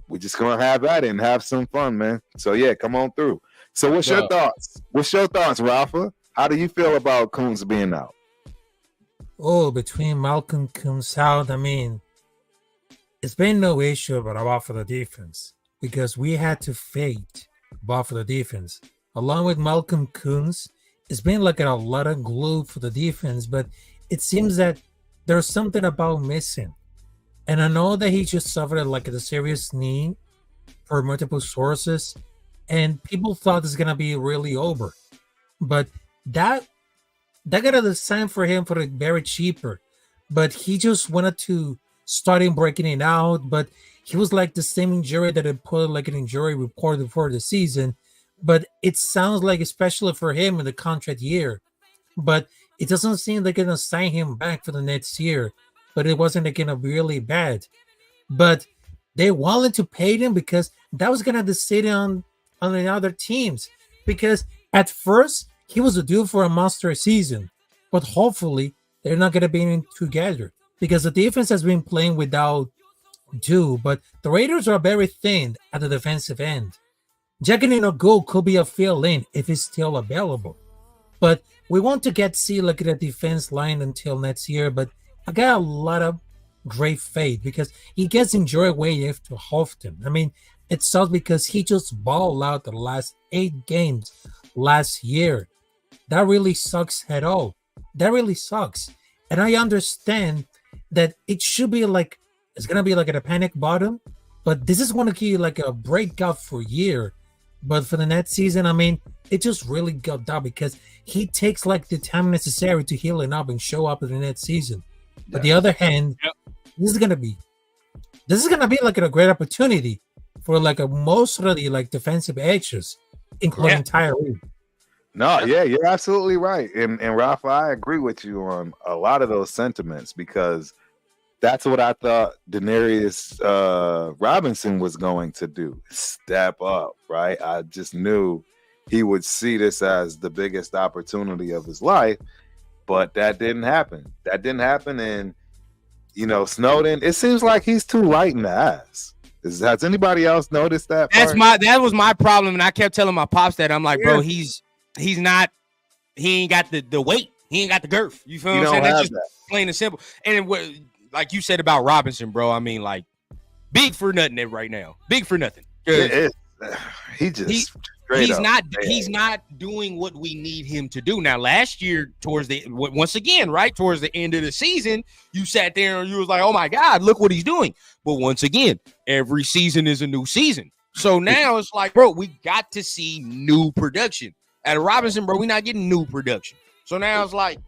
Speaker 2: We're just going to have at it and have some fun, man. So, yeah, come on through. So what's your thoughts? What's your thoughts, Rafa? How do you feel about Coons being out?
Speaker 3: Oh, between Malcolm Kuntz out, I mean, it's been no issue about for the defense because we had to fade for the defense. Along with Malcolm Kuntz, it's been like a lot of glue for the defense, but it seems that there's something about missing. And I know that he just suffered like a serious knee for multiple sources, and people thought it's gonna be really over. But that got a sign for him for the very cheaper. But he just wanted to start him breaking it out. But he was like the same injury that had put like an injury report before the season. But it sounds like, especially for him in the contract year, but it doesn't seem they're gonna sign him back for the next year. But it wasn't like gonna be really bad. But they wanted to pay him because that was gonna decide on the other teams. Because at first he was due for a monster season, but hopefully they're not gonna be in together because the defense has been playing without Dew, but the Raiders are very thin at the defensive end. Jacqueline Gould could be a fill-in if he's still available. But we want to see look at the defense line until next year, but I got a lot of great faith because he gets injured way after often. I mean, it sucks because he just balled out the last 8 games last year. That really sucks at all. That really sucks. And I understand that it should be like, it's going to be like at a panic bottom, but this is going to be like a breakout for a year. But for the next season, I mean, it just really got down because he takes like the time necessary to heal it up and show up in the next season. But the other hand, this is gonna be like a great opportunity for like most of the like defensive edges, including Tyree.
Speaker 2: No, yeah, you're absolutely right. And Rafa, I agree with you on a lot of those sentiments because that's what I thought Denarius Robinson was going to do. Step up, right? I just knew he would see this as the biggest opportunity of his life, but that didn't happen. And, you know, Snowden, it seems like he's too light in the ass. Has anybody else noticed that?
Speaker 1: That was my problem, and I kept telling my pops that. I'm like, bro, he ain't got the weight. He ain't got the girth. You feel what I'm saying? That's just plain and simple. And what, like you said about Robinson, bro, I mean, like, big for nothing right now. Big for nothing. He's not doing what we need him to do. Now, last year, towards the end of the season, you sat there and you was like, oh my God, look what he's doing. But once again, every season is a new season. So now it's like, bro, we got to see new production. At Robinson, bro, we're not getting new production. So now it's like,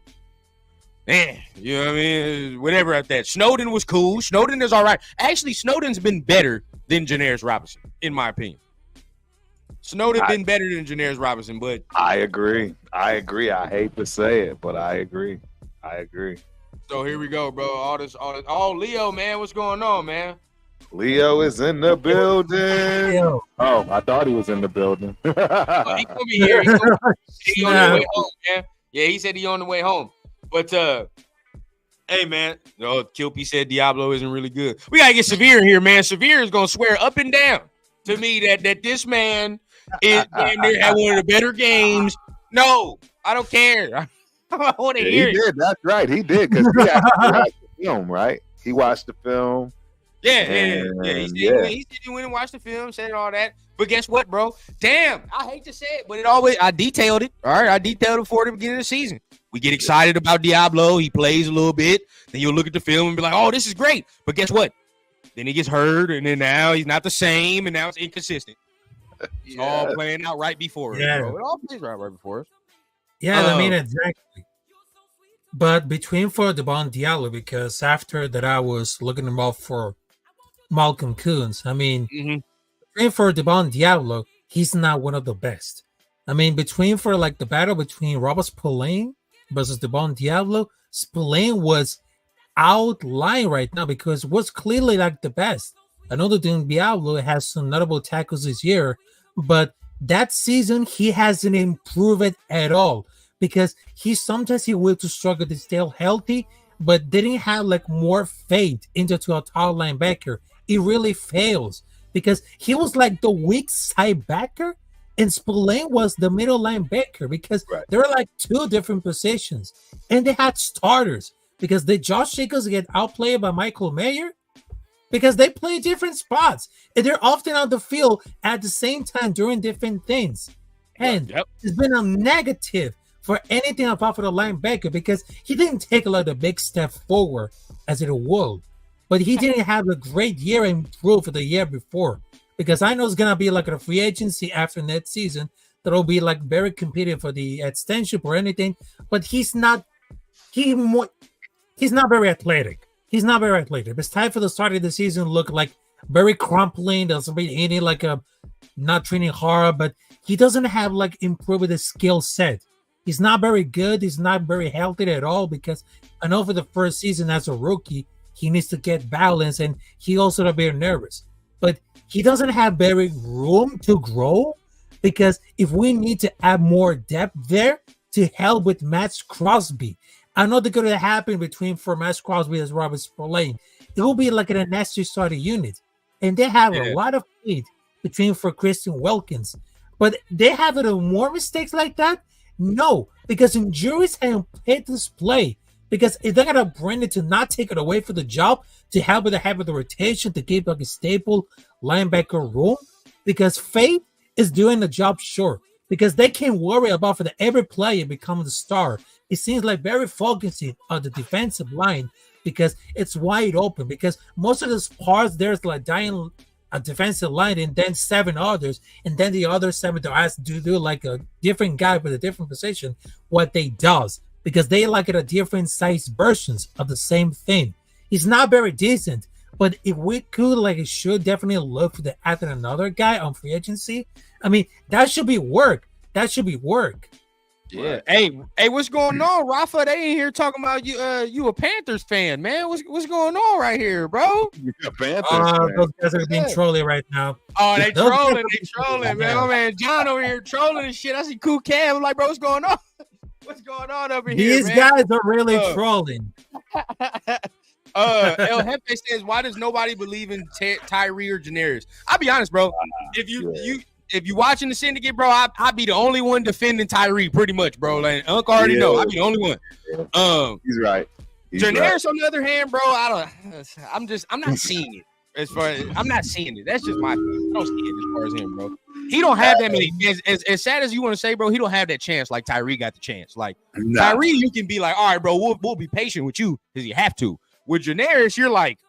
Speaker 1: man, you know what I mean? Whatever at that. Snowden was cool. Snowden is all right. Actually, Snowden's been better than Janarius Robinson, in my opinion. Snowden been better than Janarius Robinson, but
Speaker 2: I agree. I hate to say it, but I agree.
Speaker 1: So here we go, bro. All this. Oh, Leo, man, what's going on, man?
Speaker 2: Leo is in the building.
Speaker 3: Leo.
Speaker 2: Oh, I thought he was in the building.
Speaker 1: He gonna be here. He on the way home, man. Yeah, he said he on the way home. But hey, man, Kilpie said Diablo isn't really good. We gotta get Severe in here, man. Severe is gonna swear up and down to me that this man is had one of the better games. No, I don't care. I want to hear it.
Speaker 2: He did. That's right. He did because he actually watched the film, right? He watched the film.
Speaker 1: Yeah. He said he went and watched the film, said all that. But guess what, bro? Damn, I hate to say it, but I detailed it. All right, I detailed it before the beginning of the season. We get excited about Diablo. He plays a little bit. Then you'll look at the film and be like, oh, this is great. But guess what? Then he gets hurt, and then now he's not the same, and now it's inconsistent. It's all playing out right before us.
Speaker 3: Yeah.
Speaker 1: Bro. It all plays right before us.
Speaker 3: Yeah, I mean, exactly. But between for Devon Diallo, because after that I was looking about for Malcolm Kuntz. I mean, between for Devon Diallo, he's not one of the best. I mean, between for like the battle between Robert Spillane versus Devon Diallo, Spillane was outlying right now because was clearly like the best. I know that Diablo has some notable tackles this year, but that season he hasn't improved at all because he will to struggle to stay healthy, but didn't have like more faith into a tall linebacker. It really fails because he was like the weak side backer, and Spillane was the middle linebacker because
Speaker 2: Right.
Speaker 3: there were like two different positions, and they had starters because did Josh Jacobs get outplayed by Michael Mayer? Because they play different spots and they're often on the field at the same time doing different things. And
Speaker 1: Yep.
Speaker 3: it's been a negative for anything about for the linebacker because he didn't take a lot of big step forward as it would, but he didn't have a great year improved for the year before. Because I know it's gonna be like a free agency after next season that'll be like very competitive for the extension or anything, but he's not he's not very athletic. He's not very athletic. It's time for the start of the season look like very crumpling. Doesn't be any like a not training hard, but he doesn't have like improved his skill set. He's not very good. He's not very healthy at all because I know for the first season as a rookie, he needs to get balance and he also a bit nervous. But he doesn't have very room to grow because if we need to add more depth there to help with Max Crosby, I know they're going to happen between for Max Crosby as Robert Spillane. It will be like a nasty starting unit. And they have a lot of faith between for Christian Wilkins. But they have more mistakes like that? No, because injuries have hit this play. Because if they're going to bring it to not take it away for the job, to help with the habit of the rotation, to keep like a staple linebacker room, because Faith is doing the job sure. Because they can't worry about for the every player becoming the star. It seems like very focusing on the defensive line because it's wide open. Because most of the parts there's like dying a defensive line and then 7 others, and then the other 7 to ask to do like a different guy with a different position. What they does because they like it a different size versions of the same thing. He's not very decent, but if we could like should definitely look for the add another guy on free agency. I mean, that should be work. That should be work.
Speaker 1: Yeah. Hey, what's going on, Rafa? They ain't here talking about you. You a Panthers fan, man? What's going on right here, bro?
Speaker 2: You're a Panthers fan.
Speaker 3: Those guys are being trolly right now.
Speaker 1: Oh, they
Speaker 3: Those
Speaker 1: trolling,
Speaker 3: guys-
Speaker 1: man. My man John over here trolling and shit. I see Cool Cam. I'm like, bro, what's going on? What's going on over here?
Speaker 3: These
Speaker 1: man?
Speaker 3: guys are really trolling.
Speaker 1: El Jefe says, why does nobody believe in Tyree or Janaris? I'll be honest, bro. If you watching the syndicate, bro, I'd be the only one defending Tyree, pretty much, bro. Like Uncle already know, I'd be the only one.
Speaker 2: He's right.
Speaker 1: Janaris, on the other hand, bro, I'm not seeing it. As far as I'm not seeing it. That's just my opinion. I don't see it as far as him, bro. He don't have that many. As sad as you want to say, bro, he don't have that chance like Tyree got the chance. Like Tyree, you can be like, all right, bro, we'll be patient with you because you have to. With Janaris, you're like,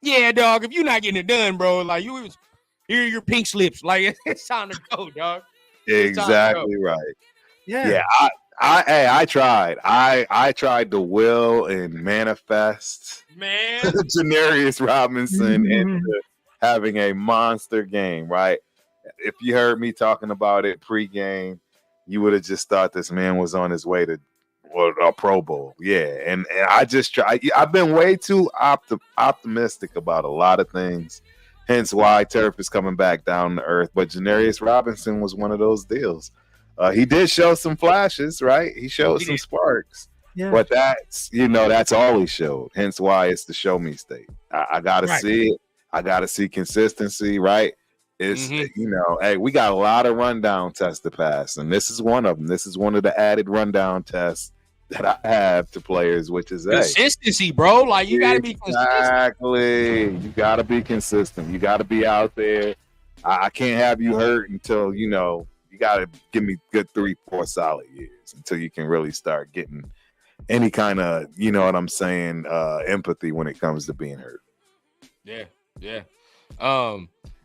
Speaker 1: yeah, dog, if you're not getting it done, bro, like here are your pink slips. Like it's time to go, dog.
Speaker 2: Exactly right.
Speaker 3: Yeah.
Speaker 2: I tried. I tried to will and manifest
Speaker 1: Man.
Speaker 2: Janarius Robinson into having a monster game, right? If you heard me talking about it pregame, you would have just thought this man was on his way to a Pro Bowl. Yeah. And I just try. I've been way too optimistic about a lot of things. Hence why turf is coming back down to earth. But Janarius Robinson was one of those deals. He did show some flashes, right? He showed some sparks. Yeah. But that's all he showed. Hence why it's the show me state. I got to see it. I got to see consistency, right? It's, hey, we got a lot of rundown tests to pass. And this is one of them. This is one of the added rundown tests that I have to players, which is
Speaker 1: consistency, bro. Like you gotta be consistent.
Speaker 2: Exactly. You gotta be consistent. You gotta be out there. I can't have you hurt until you gotta give me good 3-4 solid years until you can really start getting any kind of empathy when it comes to being hurt.
Speaker 1: Yeah.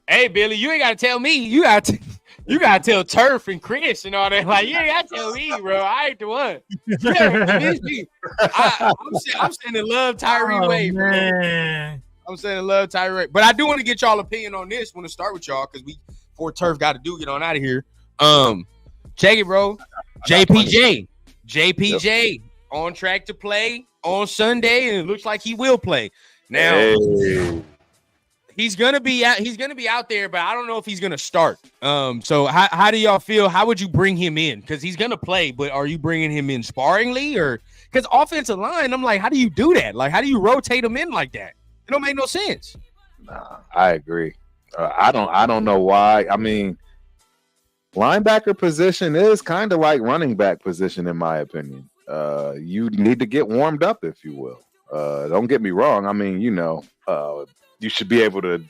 Speaker 1: Hey Billy, you ain't gotta tell me. You gotta tell Turf and Chris and all that. Like, you ain't gotta tell me, bro. I ain't the one. I'm sending love Tyree way, bro. I'm sending love Tyree way. But I do want to get y'all opinion on this. Want to start with y'all because before Turf got to get on out of here. Check it, bro. JPJ on track to play on Sunday, and it looks like he will play. Now, he's gonna be out there, but I don't know if he's gonna start. So how do y'all feel? How would you bring him in? Because he's gonna play, but are you bringing him in sparingly or because offensive line? I'm like, how do you do that? Like, how do you rotate him in like that? It don't make no sense.
Speaker 2: Nah, I agree. I don't know why. I mean, linebacker position is kind of like running back position, in my opinion. You need to get warmed up, if you will. Don't get me wrong. I mean, you should be able to,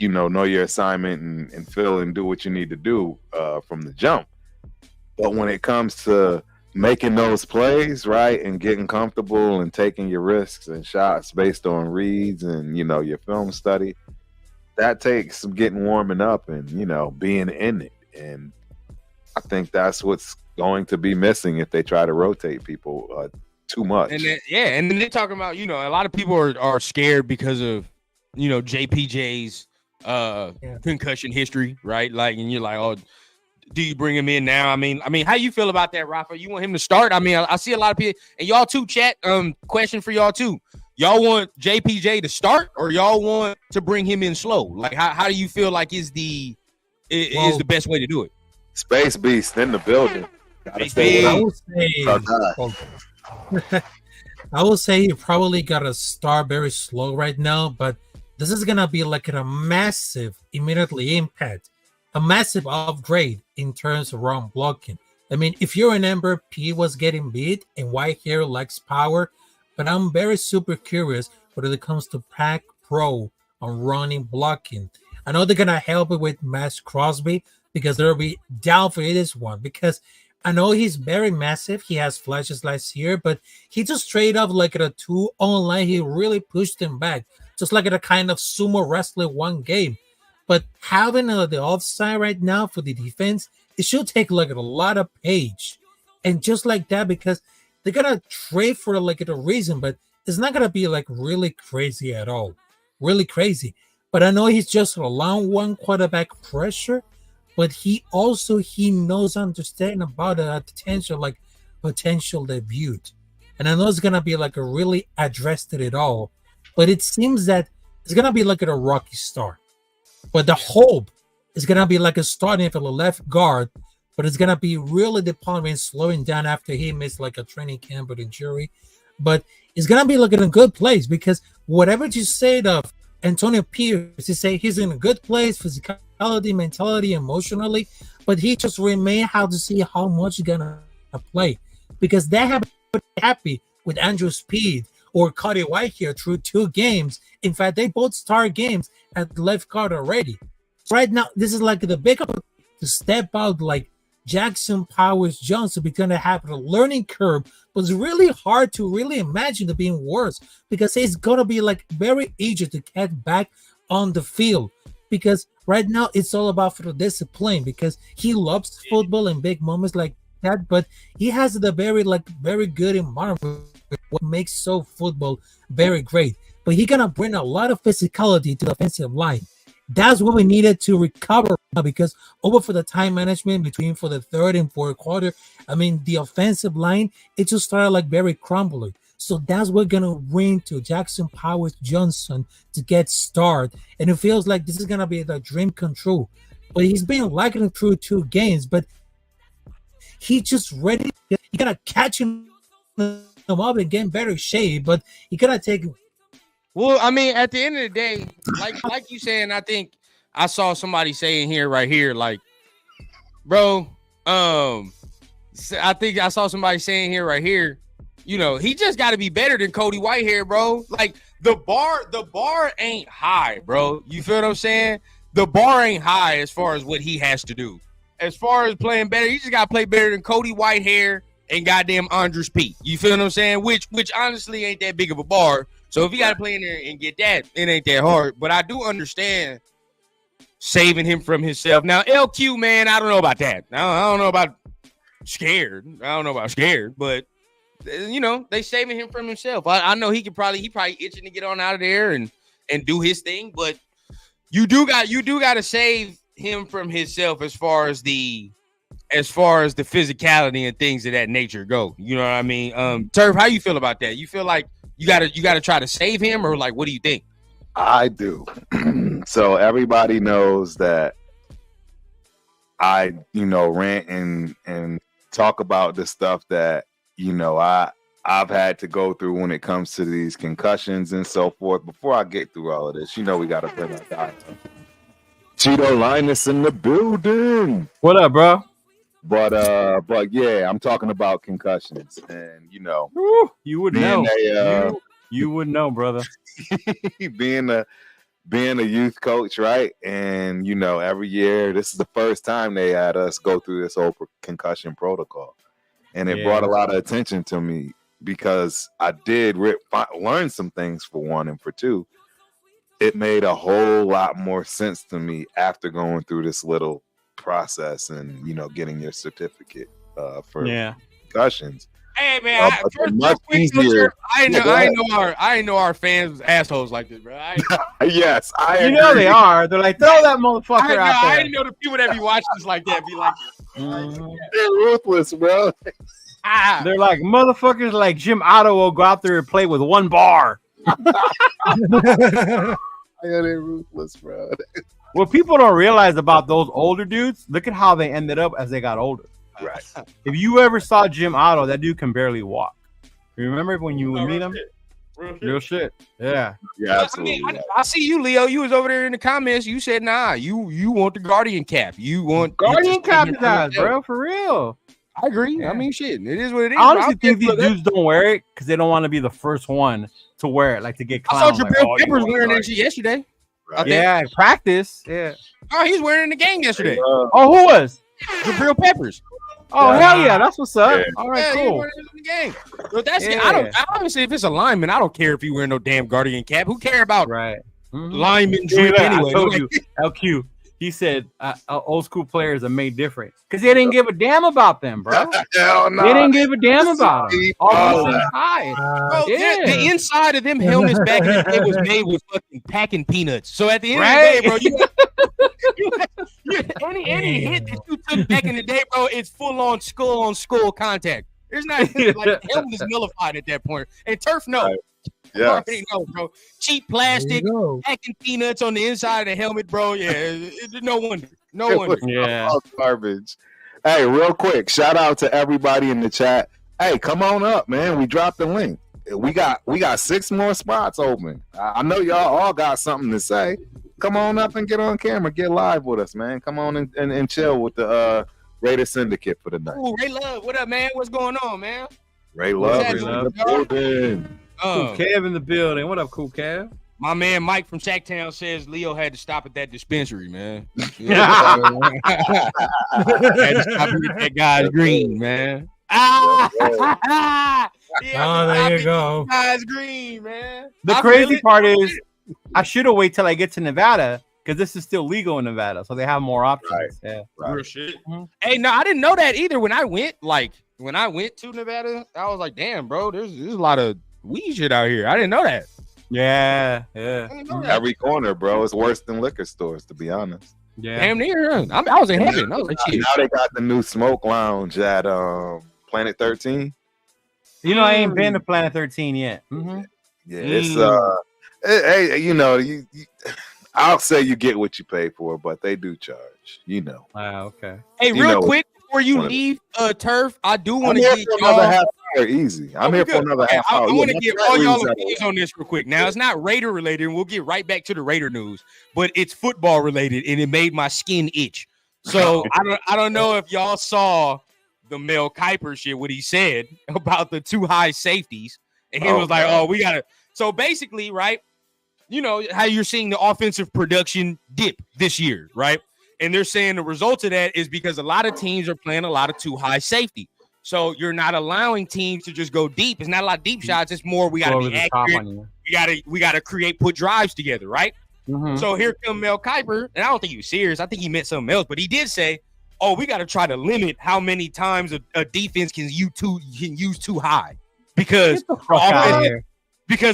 Speaker 2: know your assignment and feel and do what you need to do from the jump. But when it comes to making those plays, right, and getting comfortable and taking your risks and shots based on reads and, your film study, that takes some getting warming up and, being in it. And I think that's what's going to be missing if they try to rotate people too much.
Speaker 1: And then they're talking about, a lot of people are scared because of, JPJ's concussion history, right? Like, and you're like, oh, do you bring him in now? I mean, how you feel about that, Rafa? You want him to start? I mean, I see a lot of people, and y'all too, chat. Question for y'all too. Y'all want JPJ to start, or y'all want to bring him in slow? Like, how do you feel like is the best way to do it?
Speaker 2: Space Beast in the building.
Speaker 3: I would say you probably gotta start very slow right now, but this is gonna be like a massive immediately impact, a massive upgrade in terms of run blocking. I mean, if you remember, P was getting beat and Whitehair lacks power, but I'm very super curious when it comes to Pack Pro on running blocking. I know they're gonna help it with Max Crosby because there'll be down for this one, because I know he's very massive. He has flashes last year, but he just straight up like at a 2 online. He really pushed him back, just like at a kind of sumo wrestling one game. But having the offside right now for the defense, it should take like a lot of page, and just like that, because they're gonna trade for like a reason, but it's not gonna be like really crazy at all, really crazy. But I know he's just allowing one quarterback pressure, but he knows understanding about the potential debut, and I know it's gonna be like a really addressed it all, but it seems that it's gonna be like a rocky start. But the hope is gonna be like a starting for the left guard, but it's gonna be really dependent slowing down after he missed like a training camp with injury. But it's gonna be like in a good place, because whatever you said of Antonio Pierce, you say he's in a good place, physicality, mentality, emotionally, but he just remain how to see how much he's gonna play, because they have been happy with Andrew Speed or Cody White here through 2 games. In fact, they both start games at left guard already. So right now, this is like the big up to step out like Jackson Powers Johnson, because gonna have a learning curve, but it's really hard to really imagine it being worse, because it's gonna be like very easy to get back on the field, because right now it's all about for the discipline, because he loves football in big moments like that, but he has the very good environment, what makes so football very great. But he's gonna bring a lot of physicality to the offensive line. That's what we needed to recover, because over for the time management between for the third and fourth quarter, I mean, the offensive line, it just started like very crumbling. So that's what gonna bring to Jackson Powers Johnson to get started. And it feels like this is gonna be the dream come true. But he's been liking it through 2 games, but he just ready. You gotta catch him up and get in better shape, but you gotta take.
Speaker 1: Well, I mean, at the end of the day, like you saying, I think I saw somebody saying here, right here, like, bro, I think I saw somebody saying here, right here, he just got to be better than Cody Whitehair, bro. Like the bar ain't high, bro. You feel what I'm saying? The bar ain't high as far as what he has to do. As far as playing better, you just got to play better than Cody Whitehair and goddamn Andres Pete. You feel what I'm saying? Which honestly ain't that big of a bar. So if you got to play in there and get that, it ain't that hard. But I do understand saving him from himself. Now, LQ, man, I don't know about that. I don't know about scared. But, they saving him from himself. I know he probably itching to get on out of there and do his thing. But you do got to save him from himself as far as the physicality and things of that nature go. You know what I mean? Turf, how you feel about that? You feel like you gotta try to save him, or like, what do you think?
Speaker 2: I do. So everybody knows that I, rant and talk about the stuff that, I've had to go through when it comes to these concussions and so forth. Before I get through all of this, we got to bring our guy up. Cheeto Linus in the building.
Speaker 4: What up, bro?
Speaker 2: But yeah, I'm talking about concussions, and
Speaker 4: Woo, you would
Speaker 2: being
Speaker 4: know. You would know, brother.
Speaker 2: being a youth coach, right? And every year, this is the first time they had us go through this whole concussion protocol, and it brought a lot of attention to me because I did learn some things, for one, and for two, it made a whole lot more sense to me after going through this little process and getting your certificate for concussions.
Speaker 1: Hey man, I know our fans assholes like this, bro.
Speaker 2: Yes, I agree.
Speaker 4: They are. They're like, throw that motherfucker out there.
Speaker 1: I didn't know the people that be watching this like that be like,
Speaker 2: they're ruthless, bro.
Speaker 4: They're like motherfuckers. Like Jim Otto will go out there and play with one bar.
Speaker 2: Yeah, they're ruthless, bro.
Speaker 4: What people don't realize about those older dudes, look at how they ended up as they got older.
Speaker 2: Right.
Speaker 4: If you ever saw Jim Otto, that dude can barely walk. You remember when you would meet him? Real shit. Yeah.
Speaker 2: Yeah, absolutely.
Speaker 1: I see you, Leo. You was over there in the comments. You said, nah, you want the Guardian cap. You want
Speaker 4: Guardian cap, guys, bro, for real.
Speaker 1: I agree.
Speaker 4: Yeah.
Speaker 1: I mean, shit. It is what it is.
Speaker 4: I honestly think these dudes don't wear it because they don't want to be the first one to wear it, like to get clowned.
Speaker 1: I saw Jabril Peppers wearing that shit yesterday.
Speaker 2: Right.
Speaker 4: Yeah, practice. Yeah.
Speaker 1: Oh, he's wearing it in the game yesterday.
Speaker 4: Oh, who was?
Speaker 1: Jabril Peppers.
Speaker 4: Oh, hell yeah. That's what's up.
Speaker 2: Yeah.
Speaker 4: All right, cool.
Speaker 1: In the game. But that's obviously if it's a lineman, I don't care if he wearing no damn Guardian cap. Who care about lineman drip anyway?
Speaker 4: I told you, LQ. He said old school players are made different because they didn't give a damn about them, bro.
Speaker 2: Hell no.
Speaker 4: They didn't give a damn about them.
Speaker 1: The inside of them helmets back in the day was made with fucking packing peanuts. So at the end of the day, bro, any hit that you took back in the day, bro, it's full on skull contact. There's not like the helmet is nullified at that point. And turf, no.
Speaker 2: Right.
Speaker 1: Yeah, already know, bro. Cheap plastic, packing peanuts on the inside of the helmet, bro. Yeah, no wonder. No wonder.
Speaker 4: Yeah,
Speaker 2: garbage. Hey, real quick, shout out to everybody in the chat. Hey, come on up, man. We dropped the link. We got 6 more spots open. I know y'all all got something to say. Come on up and get on camera, get live with us, man. Come on and chill with the Raider Syndicate for the night.
Speaker 1: Ooh, Ray Love, what up, man? What's going on, man?
Speaker 2: Ray Love is in the building.
Speaker 4: Cool Kev in the building. What up, Cool Kev?
Speaker 1: My man Mike from Sacktown says Leo had to stop at that dispensary, man. Had to stop at that guy's green, man.
Speaker 3: There you go.
Speaker 1: Guy's green, man.
Speaker 4: The crazy part is I should have waited till I get to Nevada because this is still legal in Nevada, so they have more options.
Speaker 2: Right.
Speaker 4: Yeah,
Speaker 1: real shit. Mm-hmm. Hey, no, I didn't know that either. When I went to Nevada, I was like, damn, bro, there's a lot of weed shit out here. I didn't know that.
Speaker 4: Yeah.
Speaker 2: Every corner, bro. It's worse than liquor stores, to be honest.
Speaker 4: Yeah.
Speaker 1: Damn near. I was in heaven. I was like, shit.
Speaker 2: Now they got the new smoke lounge at Planet 13.
Speaker 4: I ain't been to Planet 13 yet. Mm-hmm.
Speaker 2: Yeah, it's I'll say you get what you pay for, but they do charge.
Speaker 4: Okay.
Speaker 1: Hey, real quick before you leave, Turf, I do want to get
Speaker 2: another half hour. Easy. I'm here for another half hour.
Speaker 1: I want to get all y'all opinions on this real quick. Now it's not Raider related, and we'll get right back to the Raider news, but it's football related, and it made my skin itch. So I don't know if y'all saw the Mel Kiper shit, what he said about the 2 high safeties, and he was like, "Oh, we gotta." So basically, right? You know how you're seeing the offensive production dip this year, right? And they're saying the result of that is because a lot of teams are playing a lot of 2 high safety. So you're not allowing teams to just go deep. It's not a lot of deep shots. It's more we got to be accurate. We got to put drives together, right? Mm-hmm. So here come Mel Kiper, and I don't think he was serious. I think he meant something else, but he did say, "Oh, we got to try to limit how many times a defense can use 2 high because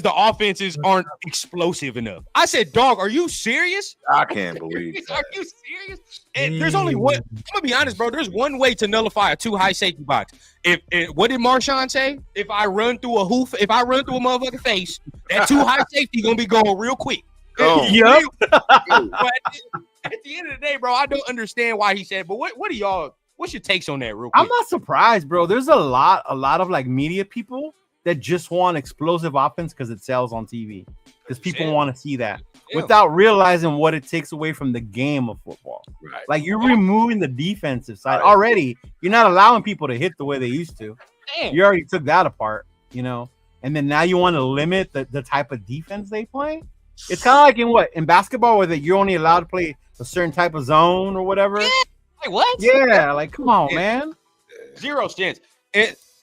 Speaker 1: the offenses aren't explosive enough." I said, "Dog, are you serious?"
Speaker 2: I can't believe that.
Speaker 1: Are you serious? And there's only one. I'm gonna be honest, bro. There's one way to nullify a 2 high safety box. What did Marshawn say? If I run through a motherfucking face, that 2 high safety gonna be going real quick.
Speaker 4: Yep.
Speaker 1: But at the end of the day, bro, I don't understand why he said. But what are y'all? What's your takes on that, real quick?
Speaker 4: I'm not surprised, bro. There's a lot of like media people that just want explosive offense because it sells on TV. Because people want to see that
Speaker 1: Yeah.
Speaker 4: without realizing what it takes away from the game of football.
Speaker 2: Right.
Speaker 4: Like you're removing the defensive side already. You're not allowing people to hit the way they used to.
Speaker 1: Damn.
Speaker 4: You already took that apart, you know. And then now you want to limit the type of defense they play. It's kind of like in basketball where you're only allowed to play a certain type of zone or whatever.
Speaker 1: Yeah. Like what?
Speaker 4: Yeah, like come on, man.
Speaker 1: Zero sense.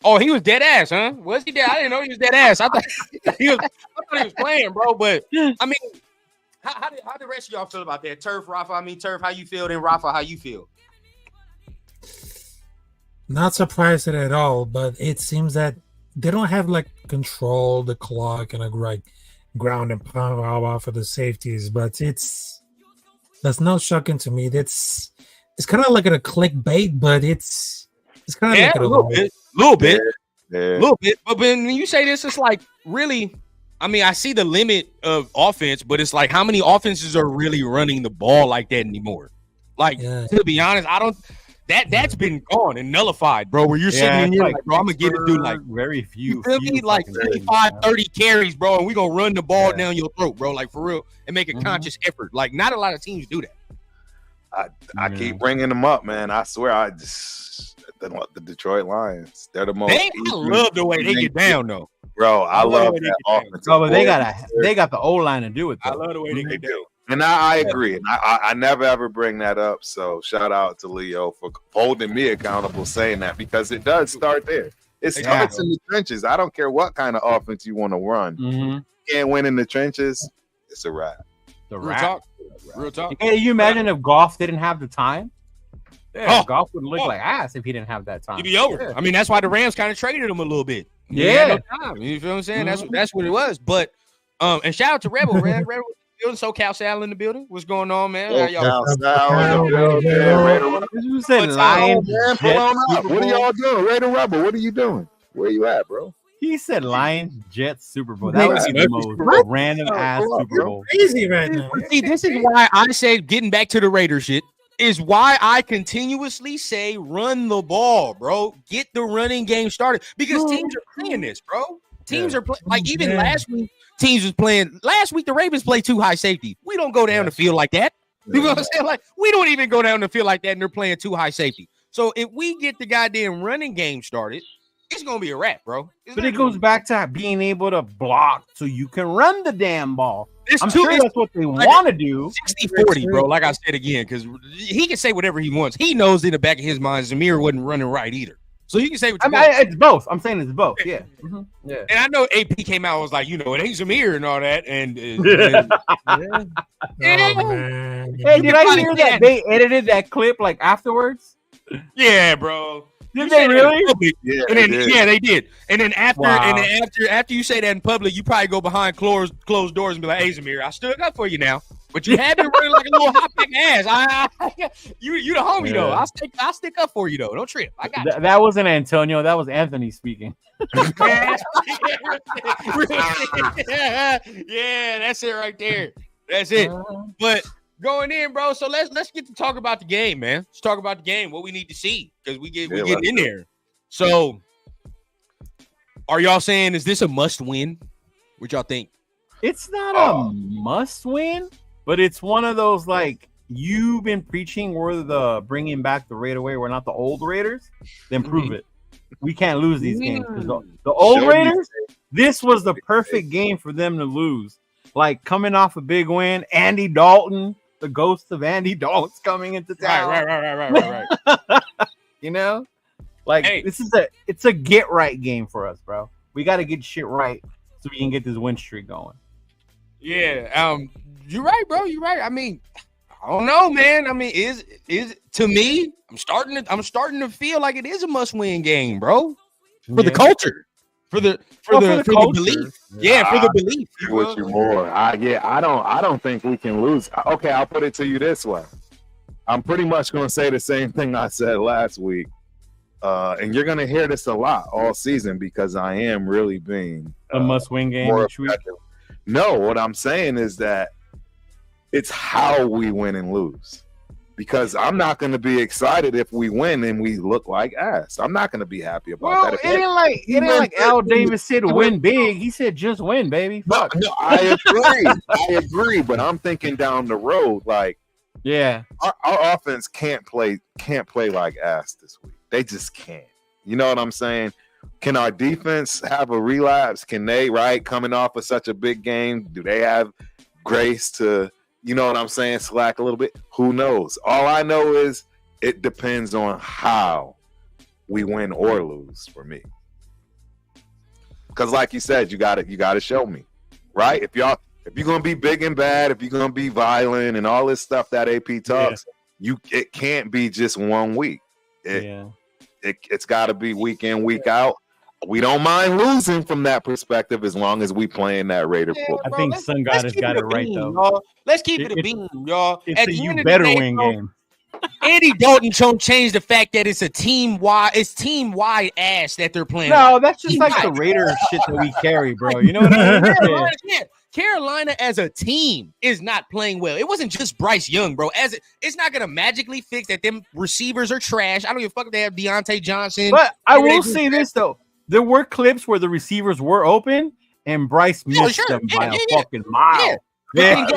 Speaker 1: Oh, he was dead ass, huh? Was he dead? I didn't know he was dead ass. I thought he was playing, bro. But I mean, how the rest of y'all feel about that? Turf, Rafa. I mean, Turf, how you feel? Then Rafa, how you feel?
Speaker 3: Not surprised at all, but it seems that they don't have like control the clock and like ground and pound off of the safeties. But that's not shocking to me. It's kind of like a clickbait, but it's kind of like
Speaker 1: a little bit. But when you say this, it's like really. I mean, I see the limit of offense, but it's like how many offenses are really running the ball like that anymore? Like to be honest, I don't. That's been gone and nullified, bro. Where you're sitting in here, like, bro, I'm gonna give it dude like
Speaker 4: very few.
Speaker 1: You feel me? Like 35, 30 carries, bro, and we gonna run the ball down your throat, bro. Like for real, and make a conscious effort. Like not a lot of teams do that.
Speaker 2: I keep bringing them up, man. I swear, the Detroit Lions. They're the most.
Speaker 1: I love the way they get down, though.
Speaker 2: Bro, I love that offense.
Speaker 4: Oh, but they got the O line to do it. Though.
Speaker 1: I love the way they do.
Speaker 2: And I agree. And I never ever bring that up. So shout out to Leo for holding me accountable saying that because it does start there. It starts in the trenches. I don't care what kind of offense you want to run.
Speaker 4: Mm-hmm.
Speaker 2: Can't win in the trenches. It's a wrap.
Speaker 1: Real talk.
Speaker 4: Can you imagine if Goff didn't have the time? Yeah, Goff would look like ass if he didn't have that time.
Speaker 1: He'd be over. Yeah. I mean, that's why the Rams kind of traded him a little bit.
Speaker 4: Yeah,
Speaker 1: no time. You feel what I'm saying? That's what it was. But and shout out to Rebel. Rebel building. SoCal Sal in the building. What's going on, man?
Speaker 2: SoCal Sal in the building.
Speaker 4: You said Lions.
Speaker 2: What are y'all doing? Raider Rebel, what are you doing? Where you at, bro?
Speaker 4: He said Lions Jets Super Bowl. That was the most random ass Super Bowl.
Speaker 3: Crazy right now.
Speaker 1: See, this is why I say getting back to the Raider shit. Is why I continuously say run the ball, bro. Get the running game started because teams are playing this, bro. Teams are playing like even last week. Teams was playing. Last week the Ravens played too high safety. We don't go down the field like that. You know what I'm saying? Like we don't even go down the field like that, and they're playing too high safety. So if we get the goddamn running game started, it's gonna be a wrap, bro.
Speaker 4: But it goes back to being able to block so you can run the damn ball. I'm sure that's what they want to do.
Speaker 1: 60-40, bro. Like I said again, because he can say whatever he wants. He knows in the back of his mind, Zamir wasn't running right either. So you can say what you want.
Speaker 4: It's both. I'm saying it's both. Yeah. Mm-hmm.
Speaker 1: Yeah. And I know AP came out and was like, it ain't Zamir and all that. And
Speaker 4: hey, did I hear that they edited that clip like afterwards?
Speaker 1: Yeah, bro.
Speaker 4: Did they really?
Speaker 2: Yeah,
Speaker 1: and then, they did. And then after you say that in public, you probably go behind closed doors and be like, "Hey, Zamir, I stood up for you now, but you had been running like a little hot pick ass. You the homie though. I'll stick up for you though. Don't trip. I got
Speaker 4: that wasn't Antonio. That was Anthony speaking.
Speaker 1: Yeah, that's it right there. That's it. But. Going in, bro. So let's get to talk about the game, man. Let's talk about the game. What we need to see because we get in there. So, are y'all saying is this a must win? What y'all think?
Speaker 4: It's not a must win, but it's one of those like you've been preaching. We're the bringing back the Raider way. We're not the old Raiders. Then prove it. We can't lose these games. The old Raiders. This was the perfect game for them to lose. Like coming off a big win, Andy Dalton. The ghost of Andy Dalton's coming into town.
Speaker 1: Right.
Speaker 4: You know, like it's a get right game for us, bro. We got to get shit right so we can get this win streak going.
Speaker 1: Yeah, you're right, bro. You're right. I mean, I don't know, man. I mean, is to me, I'm starting to feel like it is a must win game, bro, for the culture. For the belief. Yeah, for the belief.
Speaker 2: With you more. I don't think we can lose. Okay, I'll put it to you this way. I'm pretty much going to say the same thing I said last week. And you're going to hear this a lot all season because I am really being
Speaker 4: a must-win game each week.
Speaker 2: No, what I'm saying is that it's how we win and lose. because I'm not going to be excited if we win and we look like ass. I'm not going to be happy about
Speaker 4: Well,
Speaker 2: that.
Speaker 4: it ain't like Al Davis said win big. He said just win, baby. Fuck.
Speaker 2: No, I agree, but I'm thinking down the road, like,
Speaker 4: Yeah.
Speaker 2: our offense can't play like ass this week. They just can't. You know what I'm saying? Can our defense have a relapse? Can they, right, coming off of such a big game, do they have grace to, you know what I'm saying, slack a little bit? Who knows? All I know is it depends on how we win or lose for me. Because like you said, you gotta show me, right? If you're gonna be big and bad, if you're gonna be violent and all this stuff that AP talks, it can't be just 1 week. It's got to be week in, week out. We don't mind losing from that perspective as long as we playing that Raider football.
Speaker 4: I think Sun God has got it right, though.
Speaker 1: Y'all. Let's keep it a beam, y'all.
Speaker 4: It's a you better win game.
Speaker 1: Andy Dalton don't change the fact that it's a team-wide ass that they're playing.
Speaker 4: No, that's just like the Raider shit that we carry, bro. You know what I mean?
Speaker 1: Carolina as a team is not playing well. It wasn't just Bryce Young, bro. It's not gonna magically fix that them receivers are trash. I don't give a fuck if they have Deontay Johnson.
Speaker 4: But I will say this though. There were clips where the receivers were open and Bryce missed them by a fucking mile.
Speaker 1: Yeah.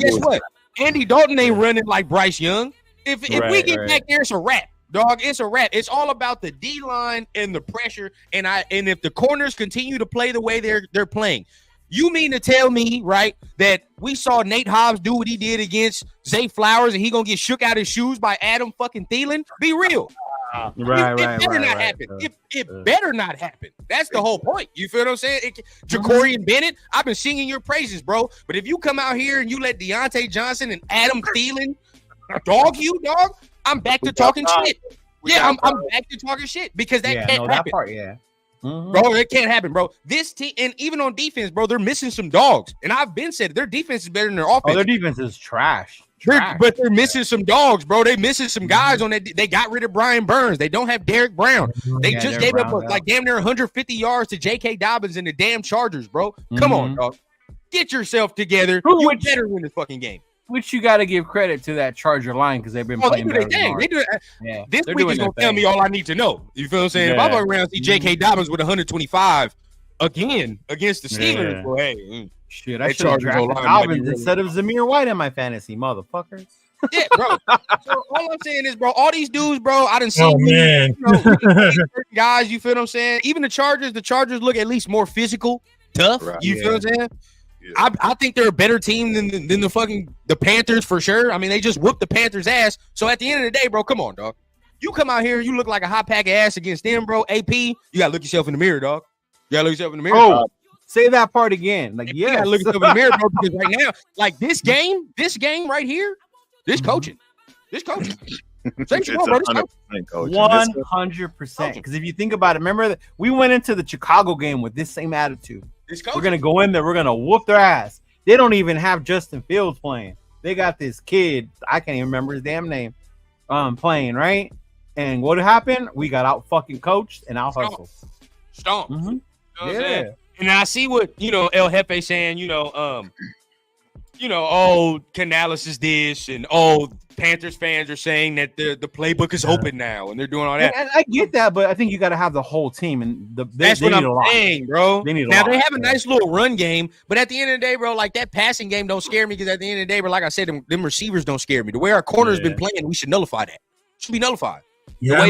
Speaker 1: Guess what? Andy Dalton ain't running like Bryce Young. If we get back there, it's a wrap, dog. It's a wrap. It's all about the D line and the pressure. And if the corners continue to play the way they're playing, you mean to tell me, right, that we saw Nate Hobbs do what he did against Zay Flowers and he gonna get shook out his shoes by Adam fucking Thielen? Be real. It better not happen. It better not happen. That's the whole point. You feel what I'm saying? Ja'Cory Bennett, I've been singing your praises, bro. But if you come out here and you let Deontay Johnson and Adam Thielen dog you, dog, I'm back to talking shit. I'm back to talking shit because that can't happen.
Speaker 4: That part,
Speaker 1: Bro, it can't happen, bro. This team, and even on defense, bro, they're missing some dogs. And I've been said their defense is better than their offense.
Speaker 4: Oh, their defense is trash.
Speaker 1: But they're missing some dogs, bro. They missing some guys on that. They got rid of Brian Burns. They don't have Derek Brown. They just gave up like damn near 150 yards to J.K. Dobbins and the damn Chargers, bro. Come on, dog. Get yourself together. You better win this fucking game.
Speaker 4: Which you got to give credit to that Charger line because they've been playing better.
Speaker 1: They do it. This week is going to tell me all I need to know. You feel what I'm saying? If I go around and see J.K. Dobbins with 125 again against the Steelers, well, hey,
Speaker 4: shit, I should have drafted Dobbins instead of Zamir White in my fantasy, motherfucker.
Speaker 1: Yeah, bro. So all I'm saying is, bro, all these dudes, bro, I done seen guys, you feel what I'm saying? Even the Chargers look at least more physical, tough. Right, you feel what I'm saying? Yeah. I think they're a better team than the Panthers for sure. I mean, they just whooped the Panthers' ass. So at the end of the day, bro, come on, dog. You come out here, you look like a hot pack of ass against them, bro. AP, you gotta look yourself in the mirror, dog. You gotta look yourself in the mirror.
Speaker 4: Oh, say that part again. Like,
Speaker 1: you gotta look yourself in the mirror, bro. Because right now, like this game right here, this coaching.
Speaker 4: 100%. Because if you think about it, remember that we went into the Chicago game with this same attitude. We're gonna go in there. We're gonna whoop their ass. They don't even have Justin Fields playing. They got this kid. I can't even remember his damn name. Playing right. And what happened? We got out fucking coached and out hustled.
Speaker 1: Stomp. Mm-hmm. You know and I see what El Jefe saying. Canales is this, and Panthers fans are saying that the playbook is open now, and they're doing all that.
Speaker 4: And I get that, but I think you got to have the whole team, and
Speaker 1: that's what I'm saying, bro. They have a nice little run game, but at the end of the day, bro, like that passing game don't scare me because at the end of the day, bro, like I said, them receivers don't scare me. The way our corner's been playing, we should nullify that. It should be nullified.
Speaker 3: Yeah,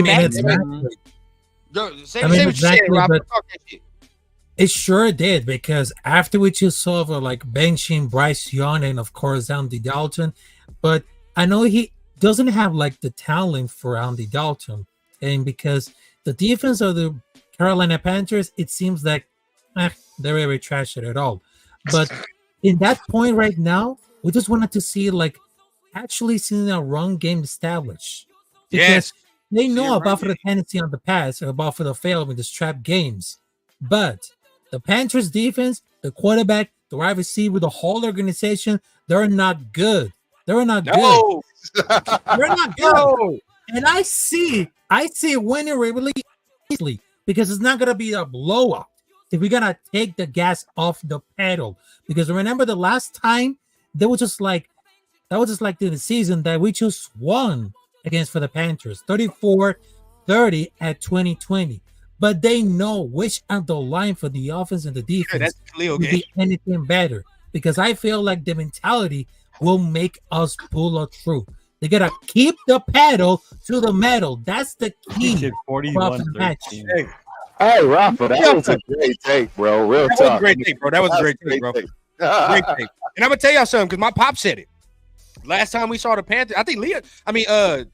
Speaker 3: it sure did, because after we just saw like benching Bryce Young and of course Andy Dalton, but I know he doesn't have like the talent for Andy Dalton, and because the defense of the Carolina Panthers, it seems like they're very trash at all. But in that point right now, we just wanted to see like actually seeing a run game established. Because they know about the tendency on the pass, about for the fail with the strap games, but the Panthers defense, the quarterback, the wide receiver, the whole organization, they're not good. They're not good. They're not good. And I see winning really easily because it's not going to be a blowout. If we're going to take the gas off the pedal. Because remember the last time, they were just like That was just like the season that we just won against for the Panthers, 34-30 at 2020. But they know which on the line for the offense and the defense
Speaker 1: that's Khalil
Speaker 3: will
Speaker 1: game.
Speaker 3: be anything better. Because I feel like the mentality will make us pull it through. They gotta keep the pedal to the metal. That's the key.
Speaker 4: 41-13.
Speaker 2: Hey, Rafa, that was a great take, bro. Real
Speaker 1: That was a
Speaker 2: talk.
Speaker 1: great take, bro. That was a great take, bro. Great take. And I'm gonna tell y'all something because my pop said it. Last time we saw the Panthers, I think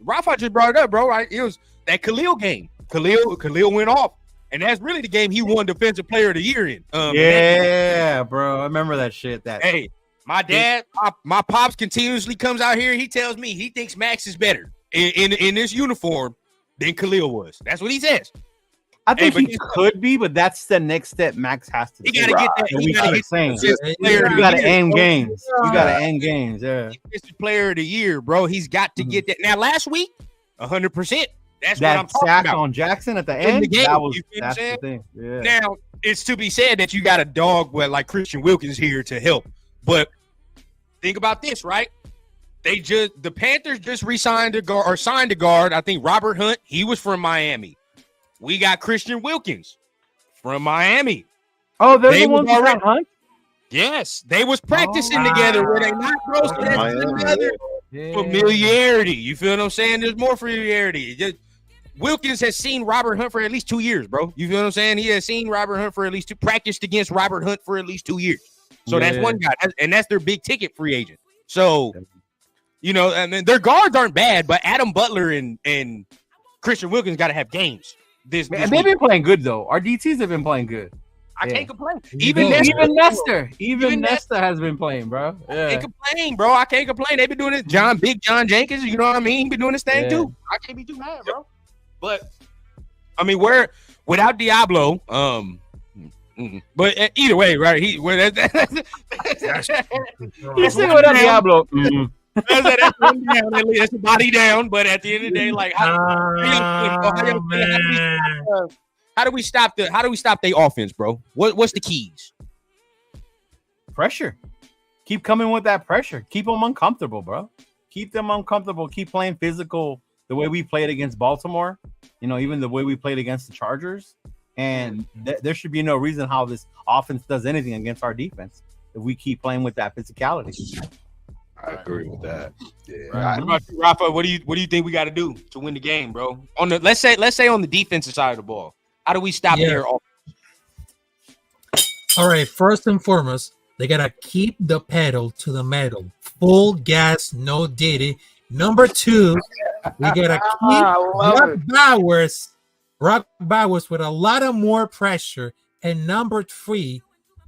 Speaker 1: Rafa just brought it up, bro. Right? It was that Khalil game. Khalil went off, and that's really the game he won Defensive Player of the Year in.
Speaker 4: Yeah, bro. I remember that shit.
Speaker 1: Hey, my dad, my pops continuously comes out here. He tells me he thinks Max is better in this uniform than Khalil was. That's what he says.
Speaker 4: I think he could be, but that's the next step Max has to do.
Speaker 1: He got to get that.
Speaker 4: You got to end games. You got to end games. Yeah.
Speaker 1: Defensive Player of the Year, bro. He's got to get that. Now, last week, 100%. That's
Speaker 4: that
Speaker 1: what I'm talking
Speaker 4: sack
Speaker 1: about.
Speaker 4: On Jackson at the end.
Speaker 1: The game,
Speaker 4: that's the thing. Yeah.
Speaker 1: Now, it's to be said that you got a dog like Christian Wilkins here to help. But think about this, right? The Panthers just re-signed signed a guard. I think Robert Hunt. He was from Miami. We got Christian Wilkins from Miami.
Speaker 4: Oh, they're the ones who Hunt?
Speaker 1: Yes, they was practicing together. Were they not, bro? So that's another familiarity. You feel what I'm saying? There's more familiarity. Wilkins has seen Robert Hunt for at least 2 years, bro. You feel what I'm saying? He has seen Robert Hunt for at least practiced against Robert Hunt for at least 2 years. So that's one guy, and that's their big ticket free agent. So, I mean, their guards aren't bad, but Adam Butler and Christian Wilkins got to have games. They've
Speaker 4: been playing good though. Our DTs have been playing good.
Speaker 1: I can't complain.
Speaker 4: Even Nestor has been playing, bro.
Speaker 1: I can't complain, bro. I can't complain. They've been doing it. Big John Jenkins, you know what I mean? Been doing this thing too. I can't be too mad, bro. But I mean, we're without Diablo. But either way, right? Let's
Speaker 4: say without Diablo.
Speaker 1: That's a body down, but at the end of the day, like how do we stop their offense, bro? What's the keys?
Speaker 4: Pressure. Keep coming with that pressure. Keep them uncomfortable, bro. Keep them uncomfortable. Keep playing physical the way we played against Baltimore. Even the way we played against the Chargers. And there should be no reason how this offense does anything against our defense if we keep playing with that physicality.
Speaker 2: I agree with that. Yeah.
Speaker 1: What about you, Rafa? What do you think we got to do to win the game, bro? Let's say on the defensive side of the ball, how do we stop their offense?
Speaker 3: All right, first and foremost, they gotta keep the pedal to the metal, full gas, no diddy. Number 2, we gotta keep Rock Bowers with a lot of more pressure. And number 3,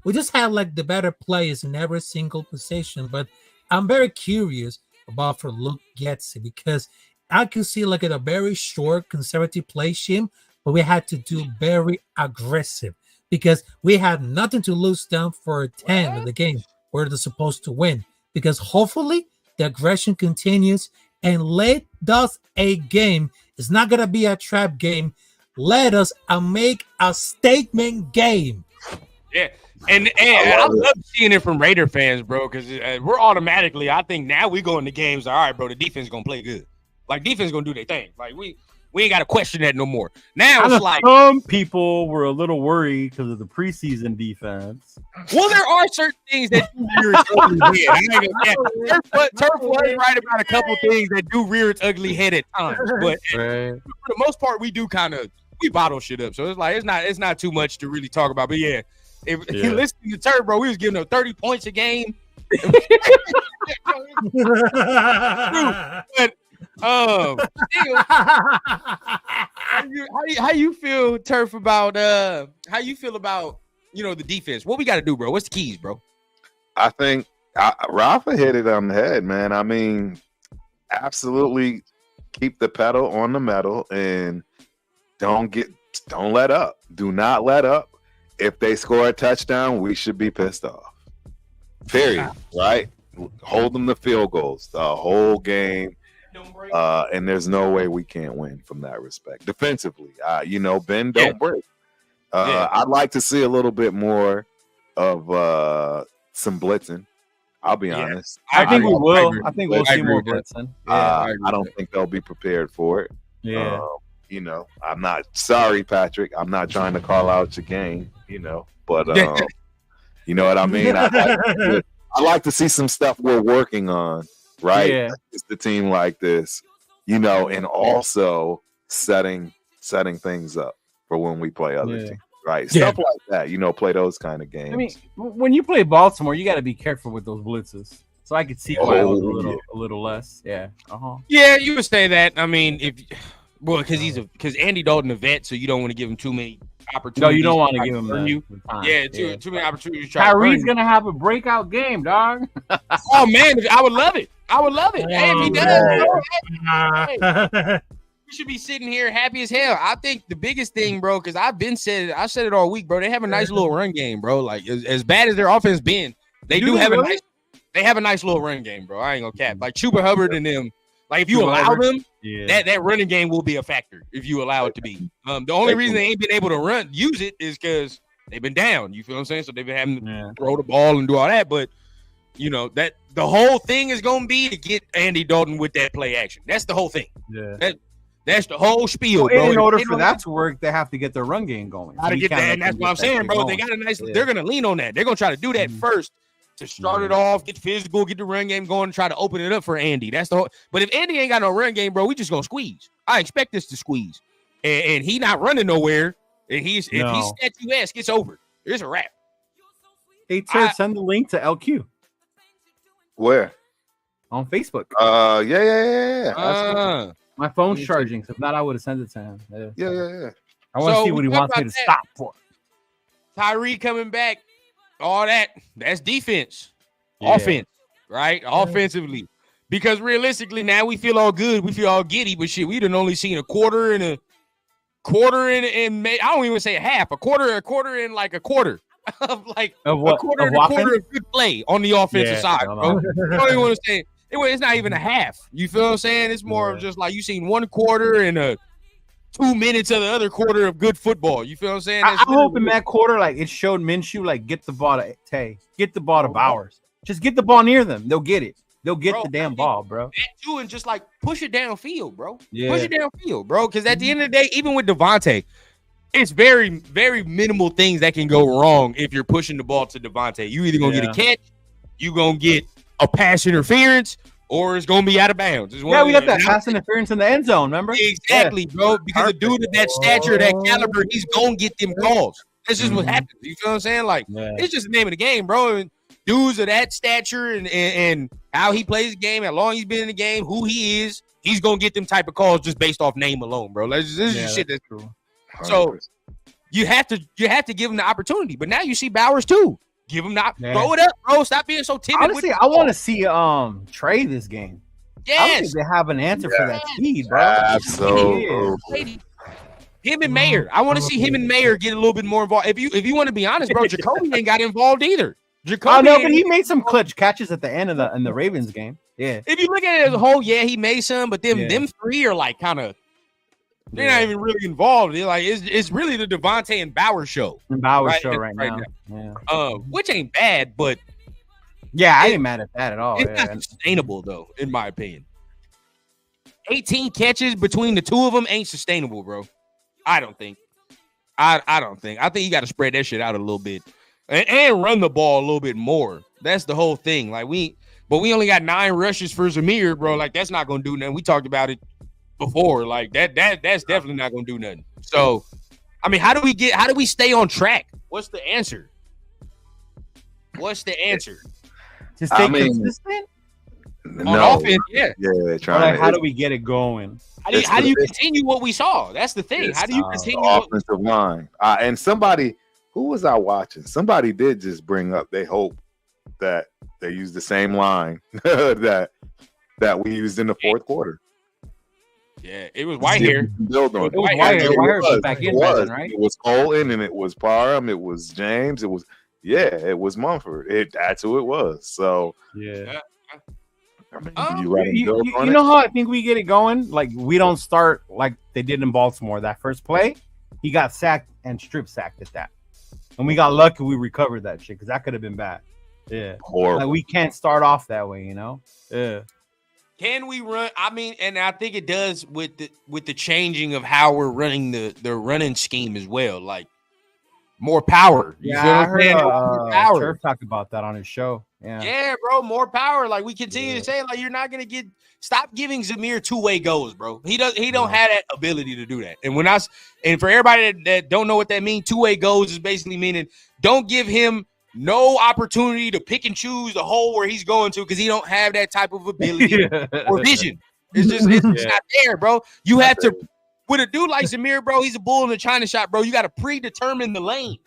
Speaker 3: we just have like the better players in every single position, but I'm very curious about for Luke Getsy because I could see like a very short conservative play scheme, but we had to do very aggressive because we had nothing to lose down for 10 of the game where they're supposed to win. Because hopefully the aggression continues and let us a game. It's not gonna be a trap game. Let us make a statement game.
Speaker 1: Yeah. And I love seeing it from Raider fans, bro, because we're automatically, I think now we go into games, all right, bro, the defense is going to play good. Like, defense going to do their thing. Like, we ain't got to question that no more. Now it's like.
Speaker 4: Some people were a little worried because of the preseason defense.
Speaker 1: Well, there are certain things that do rear its ugly head. Turf was right about a couple things that do rear its ugly head at times. But for the most part, we do we bottle shit up. So it's like, it's not too much to really talk about. But yeah. If you listen to Turf, bro, we was giving them 30 points a game. But how you feel, Turf, about the defense? What we got to do, bro? What's the keys, bro?
Speaker 2: I think Rafa hit it on the head, man. I mean, absolutely keep the pedal on the metal and don't let up. Do not let up. If they score a touchdown, we should be pissed off. Period. Right? Hold them to field goals the whole game. And there's no way we can't win from that respect. Defensively, Ben, don't break. I'd like to see a little bit more of some blitzing. I'll be
Speaker 1: Yeah.
Speaker 2: honest.
Speaker 4: I think we
Speaker 1: agree.
Speaker 4: will.
Speaker 1: agree.
Speaker 4: I think we'll
Speaker 1: I
Speaker 4: see
Speaker 1: agree
Speaker 4: more
Speaker 1: with
Speaker 4: blitzing.
Speaker 1: I agree
Speaker 2: I don't
Speaker 1: with
Speaker 2: think they'll be prepared for it.
Speaker 4: Yeah.
Speaker 2: You know, I'm not sorry, Patrick. I'm not trying to call out your game, you know, but you know what I mean? I like to see some stuff we're working on, right?
Speaker 4: Yeah.
Speaker 2: It's the team like this, you know, and also setting things up for when we play other teams, right?
Speaker 3: Yeah.
Speaker 2: Stuff like that, you know, play those kind of games.
Speaker 4: I mean, when you play Baltimore, you got to be careful with those blitzes. So I could see why it was a little less. Yeah.
Speaker 1: Yeah, you would say that. I mean, because Andy Dalton a vet, so you don't want to give him too many opportunities.
Speaker 4: No, you don't want to give him
Speaker 1: the
Speaker 4: time.
Speaker 1: Yeah, too many opportunities. To try
Speaker 4: Tyree's gonna have a breakout game, dog.
Speaker 1: Oh man, I would love it. Hey, if he does, hey, we should be sitting here happy as hell. I think the biggest thing, bro, because I said it all week, bro. They have a nice little run game, bro. Like as bad as their offense been, they have a nice little run game, bro. I ain't gonna cap. Like Chuba Hubbard and them. Like if you allow them, that running game will be a factor if you allow it to be. The only reason they ain't been able to use it is because they've been down. You feel what I'm saying? So they've been having to throw the ball and do all that. But you know that the whole thing is gonna be to get Andy Dalton with that play action. That's the whole thing. Yeah. That's the whole spiel, bro.
Speaker 4: In order for that to work, they have to get their run game going.
Speaker 1: Gotta get that, and that's what I'm saying, bro. They got a nice. They're gonna lean on that. They're gonna try to do that first to start it off, get physical, get the run game going, and try to open it up for Andy. That's the whole. But if Andy ain't got no run game, bro, we just gonna squeeze. I expect us to squeeze, and he not running nowhere. And if he's statuesque, it's over. It's a wrap.
Speaker 4: Hey, Ted, send the link to LQ.
Speaker 2: Where?
Speaker 4: On Facebook.
Speaker 2: Yeah.
Speaker 4: My phone's charging, so if not, I would have sent it to him.
Speaker 2: Yeah.
Speaker 4: I want to see what he wants me to stop for.
Speaker 1: Tyree coming back, all that's defense. Offense, right? Offensively. Because realistically, now we feel all good. We feel all giddy, but shit, we done only seen a quarter and I don't even say a half, a quarter and like a quarter. Of what? A quarter of good play on the offensive side, bro. I don't even want to say it's not even a half. You feel what I'm saying? It's more of just like you seen 1 quarter and 2 minutes of the other quarter of good football. You feel what I'm saying?
Speaker 4: I hope in that quarter, like it showed Minshew, like get the ball to Tay, get the ball to Bowers. Just get the ball near them. They'll get it. They'll get the damn ball, bro.
Speaker 1: That too, and just like push it downfield, bro. Yeah. Push it downfield, bro. Because at the end of the day, even with Devontae, it's very, very minimal things that can go wrong if you're pushing the ball to Devontae. You either gonna get a catch, you gonna get a pass interference, or it's gonna be out of bounds.
Speaker 4: We got that pass interference in the end zone, remember?
Speaker 1: Exactly, bro. Because a dude of that stature, that caliber, he's gonna get them calls. That's just what happens. You feel what I'm saying? Like it's just the name of the game, bro. And dudes of that stature and how he plays the game, how long he's been in the game, who he is, he's gonna get them type of calls just based off name alone, bro. This is shit that's true. 100%. So you have to give him the opportunity. But now you see Bowers too. Give him throw it up, bro. Stop being so timid.
Speaker 4: Honestly, I want to see Trey this game.
Speaker 1: Yes.
Speaker 4: I don't think they have an answer for that speed, bro.
Speaker 2: Absolutely.
Speaker 1: Him and Mayer. I want to see him and Mayer get a little bit more involved. If you want to be honest, bro, Jacoby ain't got involved either.
Speaker 4: But he made some clutch catches at the end of in the Ravens game. Yeah.
Speaker 1: If you look at it as a whole, he made some, but them three are like kind of they're not even really involved. They're like it's really the Devontae and Bowers show.
Speaker 4: Right now. Yeah.
Speaker 1: Which ain't bad, but
Speaker 4: I ain't mad at that at all.
Speaker 1: It's not sustainable though, in my opinion. 18 catches between the two of them ain't sustainable, bro. I don't think. I don't think. I think you got to spread that shit out a little bit and run the ball a little bit more. That's the whole thing. Like we only got 9 rushes for Zamir, bro. Like that's not gonna do nothing. We talked about it before. Like that's definitely not gonna do nothing. So, I mean, how do we stay on track? What's the answer?
Speaker 4: Just stay consistent
Speaker 1: on offense.
Speaker 4: How do we get it going?
Speaker 1: How do you continue what we saw? That's the thing. How do you continue
Speaker 2: the offensive line? And somebody, who was I watching? Somebody did just bring up they hope that they use the same line that we used in the fourth quarter.
Speaker 1: Yeah, it was Whitehair.
Speaker 2: Build on it.
Speaker 4: Was Whitehair was back in, right?
Speaker 2: It was Colton and it was Parham. It was James. It was Mumford. That's who it was. So I mean,
Speaker 4: you know how I think we get it going? Like we don't start like they did in Baltimore. That first play, he got sacked and strip sacked at that, and we got lucky we recovered that shit because that could have been bad. Yeah.
Speaker 2: Horrible.
Speaker 4: Like we can't start off that way, you know? Yeah.
Speaker 1: Can we run? I mean, and I think it does with the changing of how we're running the running scheme as well. Like more power. You feel
Speaker 4: I
Speaker 1: what I'm saying?
Speaker 4: heard
Speaker 1: More power.
Speaker 4: Turf talk about that on his show. Yeah.
Speaker 1: Yeah, bro, more power. Like we continue to say, like you're not gonna stop giving Zamir two-way goals, bro. He don't have that ability to do that. And and for everybody that don't know what that means, two-way goals is basically meaning don't give him no opportunity to pick and choose the hole where he's going to because he don't have that type of ability or vision. It's just not there, bro. You have to with a dude like Zamir, bro. He's a bull in the China shop, bro. You got to predetermine the lane.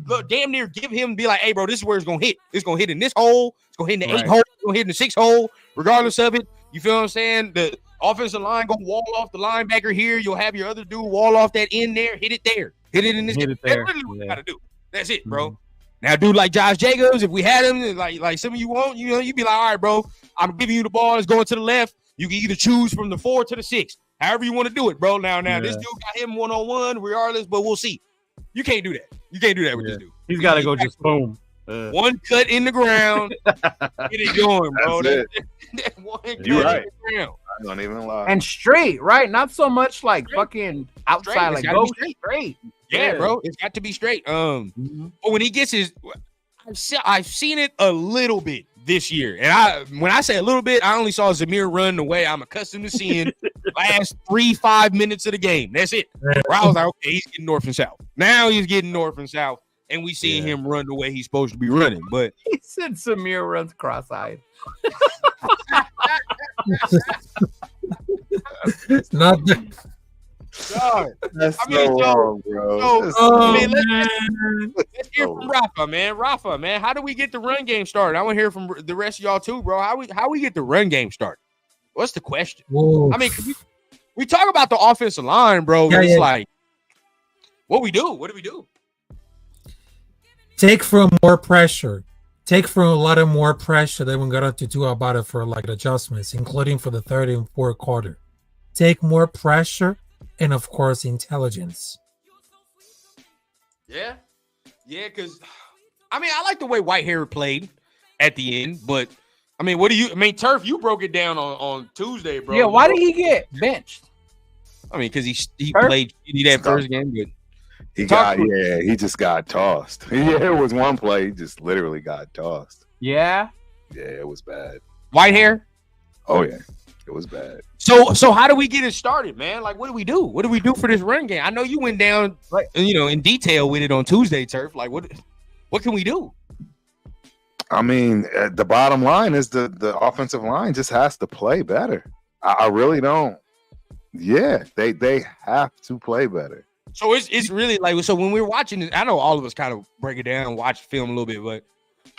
Speaker 1: Look, damn near give him be like, hey, bro, this is where it's gonna hit. It's gonna hit in this hole. It's gonna hit in the 8 hole. It's gonna hit in the 6 hole. Regardless of it, you feel what I'm saying? The offensive line gonna wall off the linebacker here. You'll have your other dude wall off that end there. Hit it there. Hit it in this. That's literally what you gotta do. That's it, bro. Mm-hmm. Now, a dude like Josh Jacobs, if we had him, like some of you won't, you'd be like, all right, bro, I'm giving you the ball. It's going to the left. You can either choose from the 4 to the 6, however you want to do it, bro. Now, this dude got him one-on-one, regardless, but we'll see. You can't do that. You can't do that with this dude.
Speaker 4: He's got to go just boom.
Speaker 1: One cut in the ground, get it going, bro.
Speaker 2: You're right. I don't even lie.
Speaker 4: And straight, right? Not so much like fucking outside, like go straight.
Speaker 1: Yeah, bro, it's got to be straight. But when he gets I've seen it a little bit this year, and when I say a little bit, I only saw Zamir run the way I'm accustomed to seeing last 3-5 minutes of the game. That's it. Where I was like, okay, he's getting north and south. Now he's getting north and south, and we see him run the way he's supposed to be running. But
Speaker 4: he said Zamir runs cross-eyed.
Speaker 3: It's not the.
Speaker 2: God, that's wrong, bro.
Speaker 1: Let's hear from Rafa, man. Rafa, man, how do we get the run game started? I want to hear from the rest of y'all too, bro. How we get the run game started? What's the question?
Speaker 3: Whoa.
Speaker 1: I mean, we talk about the offensive line, bro. Yeah, it's like, what we do? What do we do?
Speaker 3: Take from more pressure. Take from a lot of more pressure than we're going to do about it for like adjustments, including for the third and fourth quarter. Take more pressure. And of course, intelligence.
Speaker 1: Yeah, because I mean, I like the way Whitehair played at the end, but I mean, Turf, you broke it down on Tuesday, bro.
Speaker 4: Yeah, why did he get benched?
Speaker 1: I mean, because he played that first game, but
Speaker 2: he just got tossed. Yeah, it was one play, he just literally got tossed.
Speaker 4: Yeah,
Speaker 2: it was bad.
Speaker 1: Whitehair?
Speaker 2: Oh yeah. It was bad.
Speaker 1: So how do we get it started, man? Like, what do we do? What do we do for this run game? I know you went down, in detail with it on Tuesday, Turf. Like, what can we do?
Speaker 2: I mean, the bottom line is the offensive line just has to play better. I really don't. Yeah, they have to play better.
Speaker 1: So it's really like, so when we're watching it, I know all of us kind of break it down, watch film a little bit, but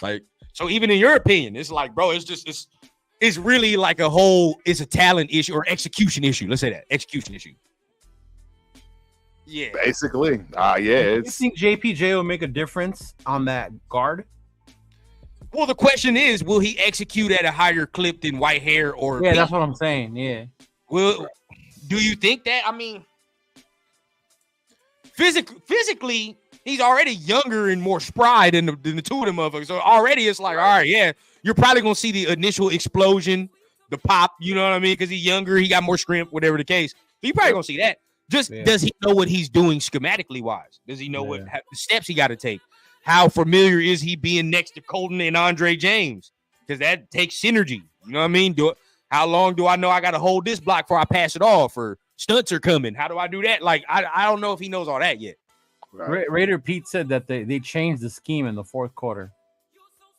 Speaker 1: like, so even in your opinion, it's like, bro, it's really like it's a talent issue or execution issue. Let's say that execution issue. Yeah,
Speaker 2: basically.
Speaker 4: You think JPJ will make a difference on that guard?
Speaker 1: Well, the question is, will he execute at a higher clip than Whitehair or?
Speaker 4: Yeah, that's what I'm saying. Yeah.
Speaker 1: Well, do you think that? I mean, physically, he's already younger and more spry than the two of them motherfuckers. So already, it's like, all right, yeah. You're probably going to see the initial explosion, the pop, you know what I mean? Because he's younger, he got more strength, whatever the case. You're probably going to see that. Does he know what he's doing schematically wise? Does he know what the steps he got to take? How familiar is he being next to Colton and Andre James? Because that takes synergy. You know what I mean? How long do I know I got to hold this block before I pass it off? Or stunts are coming. How do I do that? Like, I don't know if he knows all that yet.
Speaker 4: Right. Raider Pete said that they changed the scheme in the fourth quarter.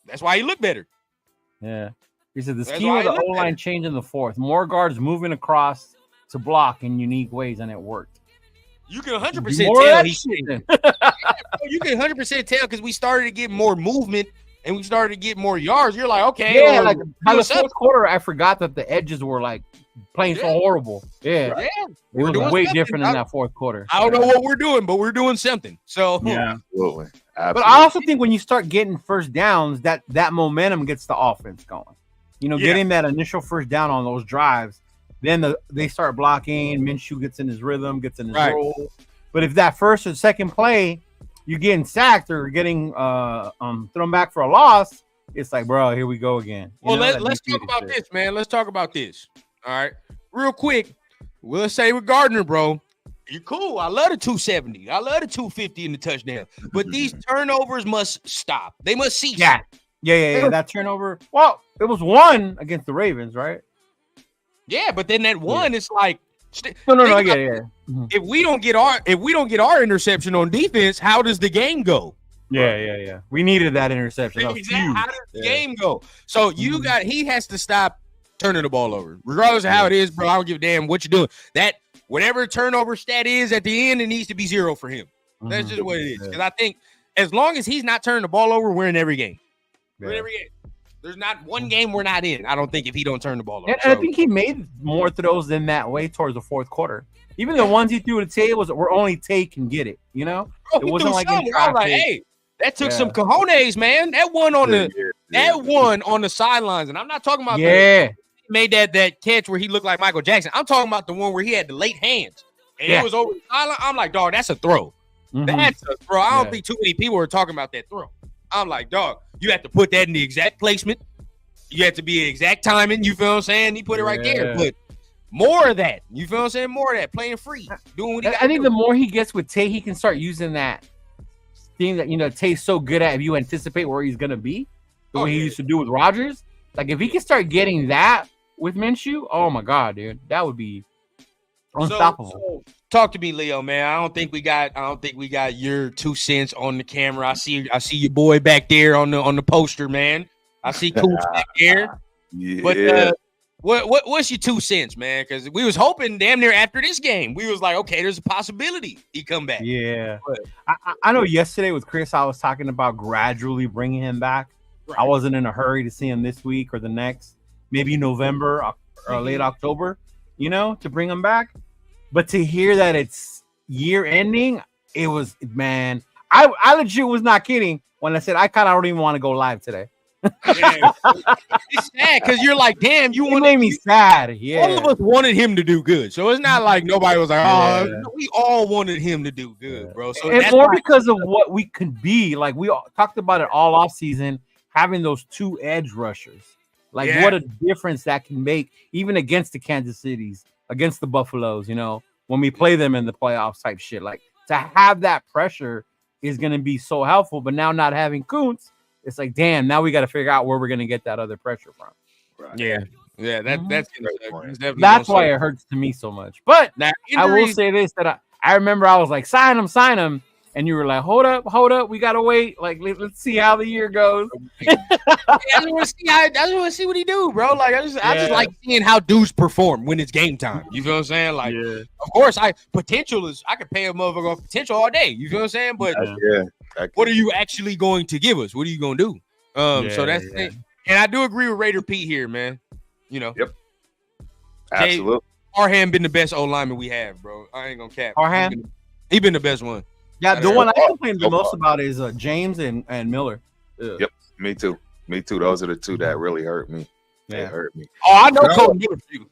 Speaker 1: That's why he looked better.
Speaker 4: Yeah. He said the scheme of the O-line changed in the fourth. More guards moving across to block in unique ways, and it worked.
Speaker 1: You can 100% tell he's you can 100% tell because we started to get more movement and we started to get more yards. You're like, okay.
Speaker 4: Yeah, like by the fourth quarter, I forgot that the edges were like playing so horrible. Yeah.
Speaker 1: Yeah.
Speaker 4: It was way different in that fourth quarter.
Speaker 1: I don't know what we're doing, but we're doing something. So
Speaker 2: yeah, absolutely.
Speaker 4: But I also think when you start getting first downs, that momentum gets the offense going. Getting that initial first down on those drives, then they start blocking. Minshew gets in his rhythm, gets in his role. But if that first or second play, you're getting sacked or getting thrown back for a loss, it's like, bro, here we go again.
Speaker 1: Well, let's talk about this, man. Let's talk about this. All right, real quick. We'll say with Gardner, bro. You're cool. I love the 270. I love the 250 in the touchdown. But these turnovers must stop. They must cease.
Speaker 4: Yeah. That turnover. Well, it was one against the Ravens, right?
Speaker 1: Yeah, but then that one, it's like
Speaker 4: no. Yeah.
Speaker 1: If we don't get our interception on defense, how does the game go?
Speaker 4: Yeah. We needed that interception. That
Speaker 1: exactly. How does the game go? So he has to stop turning the ball over, regardless of how it is, bro. I don't give a damn what you're doing. That whatever turnover stat is at the end, it needs to be 0 for him. That's just what it is. Because I think as long as he's not turning the ball over, we're in every game. We're in every game. There's not one game we're not in. I don't think if he don't turn the ball over.
Speaker 4: And I think he made more throws in that way towards the fourth quarter. Even the ones he threw to Tay were only Tay can get it. You know,
Speaker 1: it wasn't like in traffic. Like, hey, that took some cojones, man. That one on the sidelines, and I'm not talking about made that catch where he looked like Michael Jackson. I'm talking about the one where he had the late hands and it was over the sideline. I'm like, dog, that's a throw. That's a throw. I don't think too many people are talking about that throw. I'm like, dog, you have to put that in the exact placement. You have to be exact timing. You feel what I'm saying? He put it right there. But more of that. You feel what I'm saying? More of that. Playing free. Doing what he
Speaker 4: I think the more he gets with Tay, he can start using that thing that, Tay's so good at if you anticipate where he's going to be. The way he used to do with Rodgers. Like, if he can start getting that with Minshew, oh, my God, dude. That would be unstoppable.
Speaker 1: So talk to me, Leo, man. I don't think we got your 2 cents on the camera. I see your boy back there on the poster, man. I see Cooch back there.
Speaker 2: Yeah.
Speaker 1: But what's your 2 cents, man? Because we was hoping damn near after this game, we was like, okay, there's a possibility he come back.
Speaker 4: Yeah. But I know yesterday with Chris, I was talking about gradually bringing him back. Right. I wasn't in a hurry to see him this week or the next, maybe November or late October, to bring him back. But to hear that it's year ending, it was, man, I legit was not kidding when I said I kind of don't even want to go live today.
Speaker 1: Yeah. It's sad because you're like, damn,
Speaker 4: you made me sad. Yeah,
Speaker 1: all of us wanted him to do good, so it's not like nobody was like, we all wanted him to do good, bro. So
Speaker 4: it's more because of what we could be. Like we all talked about it all off season, having those 2 edge rushers. Like what a difference that can make, even against the Kansas Cities, against the Buffaloes. When we play them in the playoffs type shit. Like to have that pressure is going to be so helpful. But now not having Kuntz, it's like, damn, now we got to figure out where we're going to get that other pressure from.
Speaker 1: Right. Yeah,
Speaker 4: that's why it hurts to me so much. But now, I will say this, that I remember I was like, sign him. And you were like, hold up, we got to wait. Like, let's see how the year goes.
Speaker 1: I just want to see what he do, bro. Like, I just like seeing how dudes perform when it's game time. You feel what I'm saying? Like, of course, I could pay a motherfucker off potential all day. You feel what I'm saying? But what are you actually going to give us? What are you going to do? So that's the thing. And I do agree with Raider Pete here, man.
Speaker 2: Yep. Absolutely.
Speaker 1: Parham been the best O lineman we have, bro. I ain't gonna cap.
Speaker 4: Parham?
Speaker 1: He been the best one.
Speaker 4: Yeah, the one I complain the most about is James and Miller.
Speaker 2: Yep, me too. Those are the 2 that really hurt me. They hurt me.
Speaker 1: Oh, I know Cole Miller too.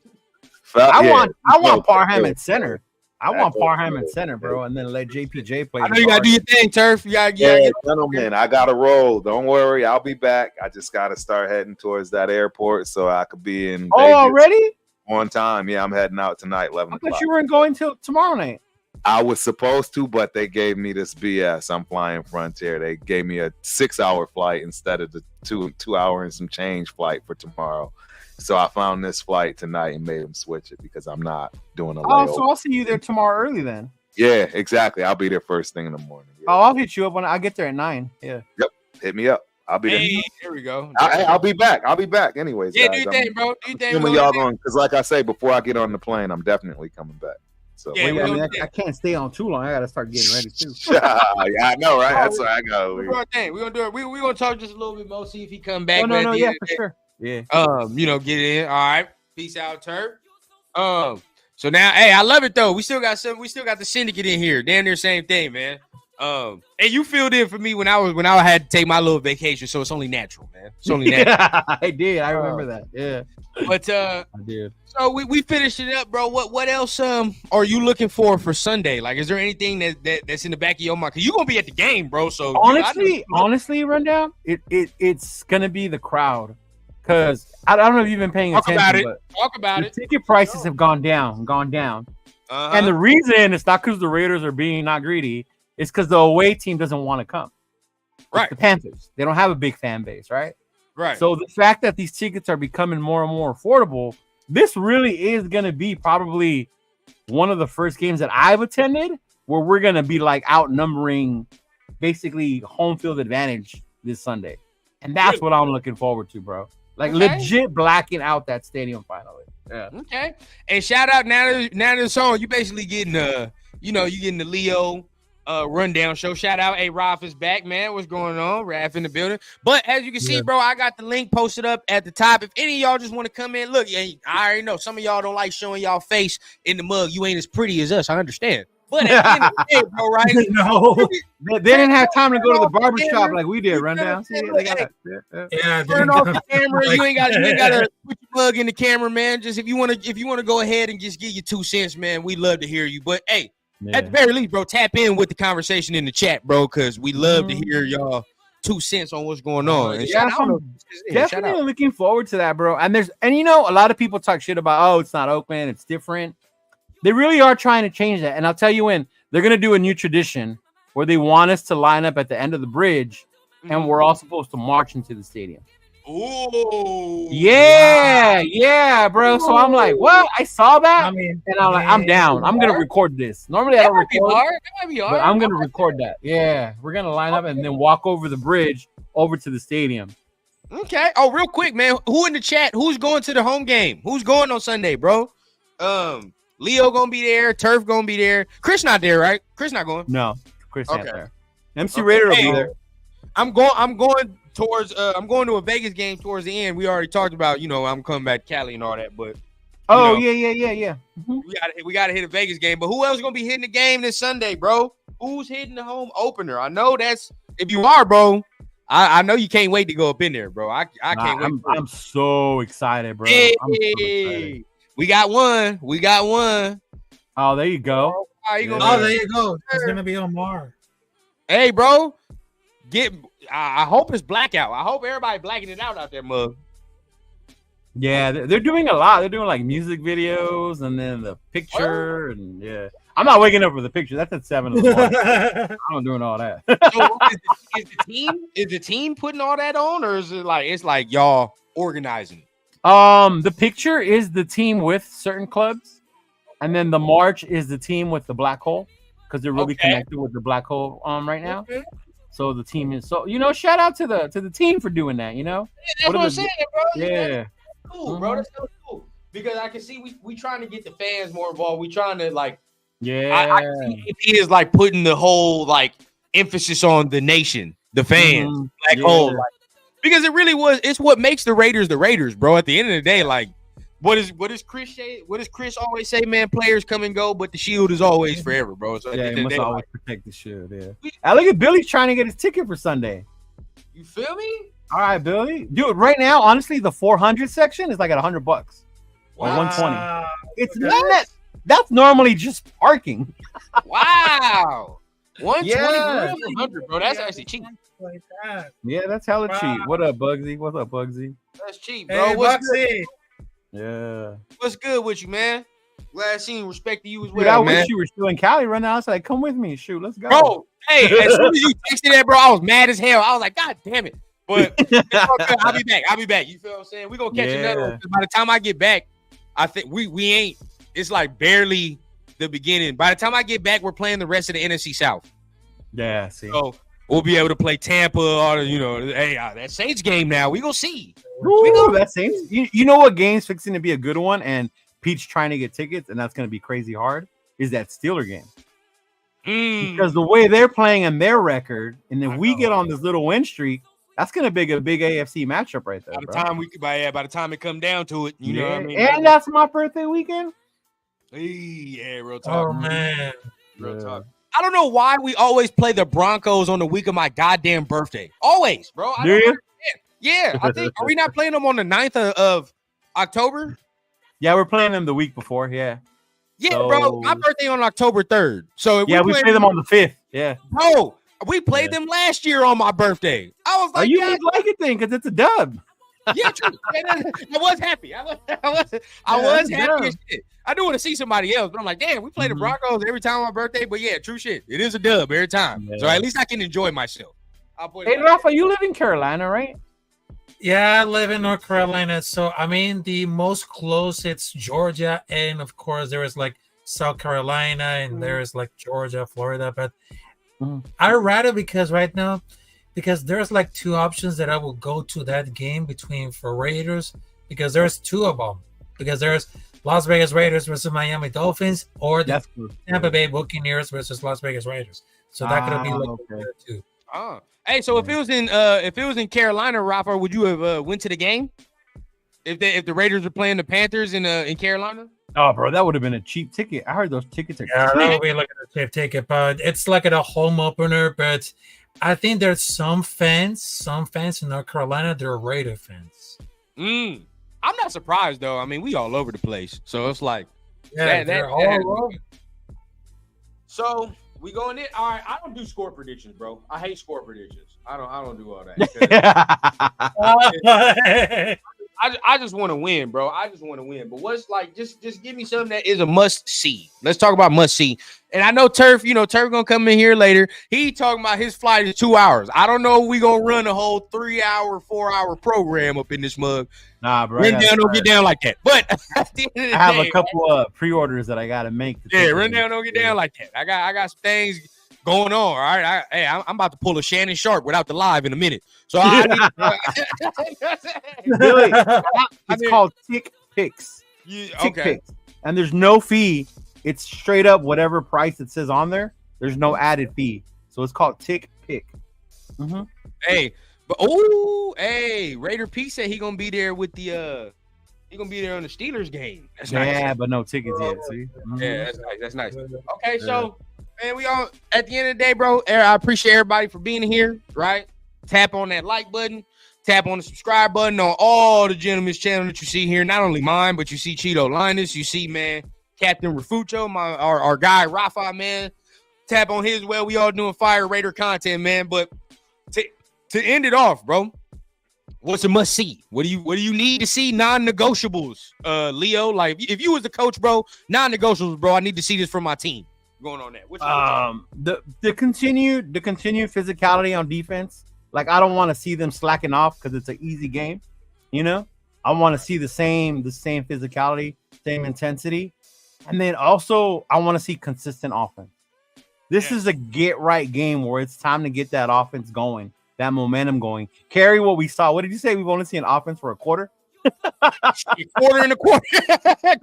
Speaker 4: I want Parham at center. I want Parham at center, bro, and then let JPJ play.
Speaker 1: I know you gotta do your thing, Turf. You gotta
Speaker 2: gentlemen, I gotta roll. Don't worry, I'll be back. I just gotta start heading towards that airport so I could be in Vegas
Speaker 4: already
Speaker 2: on time. Yeah, I'm heading out tonight, 11 o'clock.
Speaker 4: I thought you weren't going till tomorrow night.
Speaker 2: I was supposed to, but they gave me this BS. I'm flying Frontier. They gave me a 6-hour flight instead of the 2-hour and some change flight for tomorrow. So I found this flight tonight and made them switch it because I'm not doing a layover.
Speaker 4: So I'll see you there tomorrow early then.
Speaker 2: Yeah, exactly. I'll be there first thing in the morning. Yeah.
Speaker 4: I'll hit you up when I get there at 9. Yeah.
Speaker 2: Yep. Hit me up. I'll be there.
Speaker 1: There we go.
Speaker 2: I'll be back. anyways.
Speaker 1: Yeah,
Speaker 2: guys.
Speaker 1: do your thing, bro. Do your thing.
Speaker 2: Y'all going, because like I say, before I get on the plane, I'm definitely coming back. So
Speaker 4: I can't stay on too long. I gotta start getting ready too.
Speaker 2: Yeah, I know, right? That's why I gotta leave.
Speaker 1: We're gonna do it. We're gonna talk just a little bit more, see if he come back.
Speaker 4: No, yeah, for sure. Yeah.
Speaker 1: Get in. All right. Peace out, Turf. So now, hey, I love it though. We still got the syndicate in here. Damn near same thing, man. And you filled in for me when I had to take my little vacation, so it's only natural, man. It's only natural.
Speaker 4: Yeah, I did. I remember that. Yeah,
Speaker 1: But
Speaker 4: I did.
Speaker 1: so we finished it up, bro. What else are you looking for Sunday? Like, is there anything that's in the back of your mind? Cause you gonna be at the game, bro. So
Speaker 4: honestly, rundown. It's gonna be the crowd. Cause I don't know if you've been paying attention.
Speaker 1: Talk about it.
Speaker 4: Ticket prices have gone down. And the reason it's not because the Raiders are being not greedy. It's because the away team doesn't want to come.
Speaker 1: Right.
Speaker 4: The Panthers. They don't have a big fan base, right?
Speaker 1: Right.
Speaker 4: So the fact that these tickets are becoming more and more affordable, this really is going to be probably one of the first games that I've attended where we're going to be like outnumbering basically home field advantage this Sunday. And that's what I'm looking forward to, bro. Like legit blacking out that stadium finally. Yeah.
Speaker 1: Okay. And shout out now to the song. You basically getting you getting the Leo rundown show. Shout out, Raph is back, man. What's going on? Raph in the building. But as you can see, bro, I got the link posted up at the top. If any of y'all just want to come in, look, I already know some of y'all don't like showing y'all face in the mug. You ain't as pretty as us. I understand. But at the end of the day, bro, right?
Speaker 4: No, they didn't have time to go to the barber shop like we did. Rundown.
Speaker 1: Turn off the camera. You ain't got to put your plug in the camera, man. Just if you want to go ahead and just give your 2 cents, man. We love to hear you. But hey, at the very least, bro, tap in with the conversation in the chat, bro, because we love to hear y'all 2 cents on what's going on. And
Speaker 4: definitely looking forward to that, bro. And a lot of people talk shit about, it's not Oakland, it's different. They really are trying to change that. And I'll tell you when they're going to do a new tradition where they want us to line up at the end of the bridge and we're all supposed to march into the stadium.
Speaker 1: Oh,
Speaker 4: yeah, bro. So I'm like, what? I saw that, and I'm like, I'm down. I'm gonna record this. Normally I don't record. That might be hard. But I'm gonna record that. Yeah, we're gonna line up and then walk over the bridge over to the stadium.
Speaker 1: Okay. Oh, real quick, man. Who in the chat? Who's going to the home game? Who's going on Sunday, bro? Leo gonna be there. Turf gonna be there. Chris not there, right? Chris not going.
Speaker 4: No, Chris not there. MC Raider will be there.
Speaker 1: I'm going to a Vegas game towards the end. We already talked about, I'm coming back to Cali and all that, but
Speaker 4: yeah. Mm-hmm.
Speaker 1: We gotta hit a Vegas game. But who else is gonna be hitting the game this Sunday, bro? Who's hitting the home opener? I know that's if you are, bro. I know you can't wait to go up in there, bro. I can't wait.
Speaker 4: I'm so excited, bro.
Speaker 1: Hey,
Speaker 4: I'm so excited.
Speaker 1: We got one.
Speaker 4: Oh, there you go.
Speaker 3: There you go. It's gonna be Omar.
Speaker 1: Hey, bro. I hope it's blackout. I hope everybody blacking it out there, mug.
Speaker 4: Yeah, they're doing a lot. They're doing like music videos and then the picture and yeah. I'm not waking up for the picture. That's at 7 in the morning. I'm not doing all that.
Speaker 1: So is the team putting all that on, or is it like y'all organizing?
Speaker 4: The picture is the team with certain clubs, and then the march is the team with the black hole because they're really connected with the black hole right now. Okay. So the team is shout out to the team for doing that.
Speaker 1: Yeah, that's what I'm saying, bro.
Speaker 4: Yeah,
Speaker 1: that's cool, bro. That's so cool because I can see we trying to get the fans more involved. We trying to I see he is like putting the whole emphasis on the nation, the fans, black hole, because it really it's what makes the Raiders, bro. At the end of the day, what does Chris say? What does Chris always say, man? Players come and go, but the shield is always forever, bro. So
Speaker 4: you must always protect the shield. Yeah. I look at Billy trying to get his ticket for Sunday.
Speaker 1: You feel me?
Speaker 4: All right, Billy. Dude, right now, honestly, the 400 section is like at $100 or 120. It's not. That's normally just parking.
Speaker 1: Wow. 120 100, bro. That's actually cheap.
Speaker 3: Like that.
Speaker 4: Yeah, that's hella cheap. What up, Bugsy? What's up, Bugsy?
Speaker 1: That's cheap, bro.
Speaker 3: Hey, Bugsy.
Speaker 4: Yeah.
Speaker 1: What's good with you, man? Glad I seen respect to you as well.
Speaker 4: Dude, I
Speaker 1: wish
Speaker 4: you were still in Cali right now. I was like, come with me. Shoot, let's go.
Speaker 1: Bro, hey, as soon as you texted that, bro, I was mad as hell. I was like, God damn it. But I'll be back. You feel what I'm saying? We're gonna catch another one. By the time I get back, I think we ain't. It's like barely the beginning. By the time I get back, we're playing the rest of the NFC South.
Speaker 4: Yeah, see.
Speaker 1: So we'll be able to play Tampa or that Saints game now. We gonna see.
Speaker 4: That Saints. You know what game's fixing to be a good one, and Pete's trying to get tickets, and that's gonna be crazy hard. Is that Steeler game? Because the way they're playing and their record, and if we get on this little win streak, that's gonna be a big AFC matchup right there.
Speaker 1: By the time it come down to it, you know what I mean.
Speaker 4: And that's my birthday weekend.
Speaker 1: Yeah, real talk.
Speaker 3: Oh man,
Speaker 1: real talk. I don't know why we always play the Broncos on the week of my goddamn birthday. Always, bro. I
Speaker 4: Do
Speaker 1: don't
Speaker 4: you?
Speaker 1: understand. Yeah, I think. Are we not playing them on the 9th of October?
Speaker 4: Yeah, we're playing them the week before. Yeah.
Speaker 1: Yeah, bro. My birthday on October 3rd. So if
Speaker 4: Yeah, we play them on the 5th. Yeah.
Speaker 1: Bro, we played them last year on my birthday. I was like,
Speaker 4: you would like it then because it's a dub.
Speaker 1: Yeah, true. I was happy. I was happy as shit. I do want to see somebody else, but I'm like, damn, we play the Broncos every time on my birthday. But yeah, true shit. It is a dub every time. So at least I can enjoy myself.
Speaker 4: Hey, Rafa, you live in Carolina, right?
Speaker 3: Yeah, I live in North Carolina. So, I mean, the most close, it's Georgia. And, of course, there is, like, South Carolina. And there's, like, Georgia, Florida. But I rather because right now, because there's, like, two options that I will go to that game between for Raiders. Because there's two of them. Because there's Las Vegas Raiders versus Miami Dolphins. Or the Tampa Bay Buccaneers versus Las Vegas Raiders. So that could be, like, there, too.
Speaker 1: Hey, so if it was in Carolina, Rafa, would you have went to the game? If the Raiders were playing the Panthers in Carolina?
Speaker 4: Oh, bro, that would have been a cheap ticket. I heard those tickets are cheap.
Speaker 3: That would be like a cheap ticket, but it's like a home opener. But I think there's some fans in North Carolina, they're Raider fans.
Speaker 1: I'm not surprised though. I mean, we all over the place, so it's like
Speaker 3: they're all over.
Speaker 1: So we going in. All right, I don't do score predictions, bro. I hate score predictions. I don't do all that. I just want to win, bro. I just want to win. But what's like, just give me something that is a must see. Let's talk about must see. And I know Turf gonna come in here later. He talking about his flight is 2 hours. I don't know if we gonna run a whole 3 hour, 4 hour program up in this mug.
Speaker 4: Nah, bro.
Speaker 1: Rundown don't get down like that. But at the end of the
Speaker 4: I have
Speaker 1: day,
Speaker 4: a couple of pre-orders that I gotta make.
Speaker 1: Rundown don't get down like that. I got some things going on. All right. I'm about to pull a Shannon Sharp without the live in a minute. So
Speaker 4: Billy, it's called Tick Picks. Tick Picks. And there's no fee. It's straight up whatever price it says on there. There's no added fee. So it's called Tick Pick.
Speaker 1: Hey, but Raider P said he gonna be there with the he gonna be there on the Steelers game. That's nice.
Speaker 4: Yeah, but no tickets yet. See?
Speaker 1: Yeah, that's nice. Okay, so man, we all at the end of the day, bro. I appreciate everybody for being here, right? Tap on that like button, tap on the subscribe button on all the gentlemen's channel that you see here. Not only mine, but you see Cheeto Linus, you see, man, Captain Refucho, our guy Rafa, man. Tap on his well. We all doing Fire Raider content, man. But to end it off, bro, what's a must see? What do you need to see? Non-negotiables, Leo. Like if you was the coach, bro, non-negotiables, bro. I need to see this from my team. Going on that.
Speaker 4: The continued physicality on defense. Like I don't want to see them slacking off because it's an easy game. You know, I want to see the same physicality, same intensity, and then also I want to see consistent offense. This is a get right game where it's time to get that offense going, that momentum going. Carry what we saw. What did you say? We've only seen offense for a quarter.
Speaker 1: Quarter and a quarter.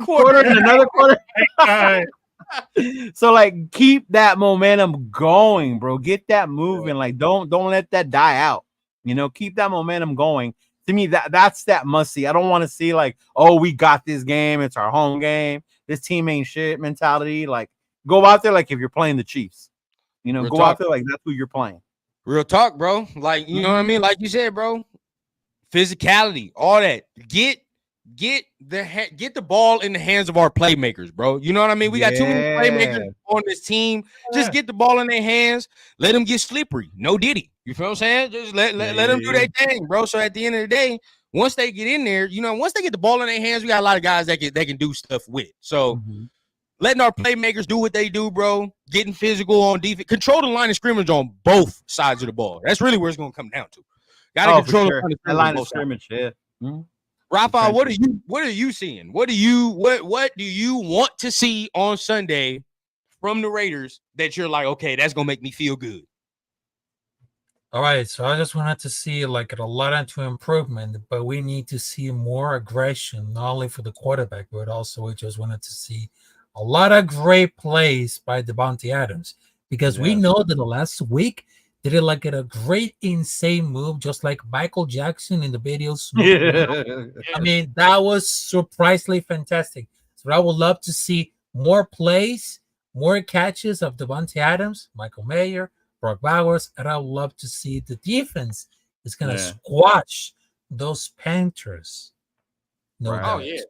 Speaker 4: Quarter and another quarter. So like keep that momentum going, bro. Get that moving. Like don't let that die out. You know, keep that momentum going. To me, that's that must see. I don't want to see like, oh, we got this game. It's our home game. This team ain't shit mentality. Like go out there like if you're playing the Chiefs. You know, Real go talk. Out there like that's who you're playing.
Speaker 1: Real talk, bro. Like, you know what I mean? Like you said, bro. Physicality, all that. Get the ball in the hands of our playmakers, bro. You know what I mean? We got too many playmakers on this team. Just get the ball in their hands. Let them get slippery. No diddy. You feel what I'm saying? Just let them do their thing, bro. So at the end of the day, once they get in there, you know, once they get the ball in their hands, we got a lot of guys that can do stuff with. So letting our playmakers do what they do, bro. Getting physical on defense. Control the line of scrimmage on both sides of the ball. That's really where it's going to come down to. Got to control the line of scrimmage. Yeah. Rafa, what are you seeing? What do you want to see on Sunday from the Raiders that you're like, okay, that's gonna make me feel good?
Speaker 3: All right, so I just wanted to see like a lot into improvement, but we need to see more aggression, not only for the quarterback, but also we just wanted to see a lot of great plays by Devontae Adams, because we know that the last week they did like a great, insane move, just like Michael Jackson in the videos. I mean, that was surprisingly fantastic. So I would love to see more plays more catches of Devontae Adams, Michael Mayer, Brock Bowers, and I would love to see the defense is going to squash those Panthers. No
Speaker 4: Right.
Speaker 3: doubt.
Speaker 1: Oh yeah,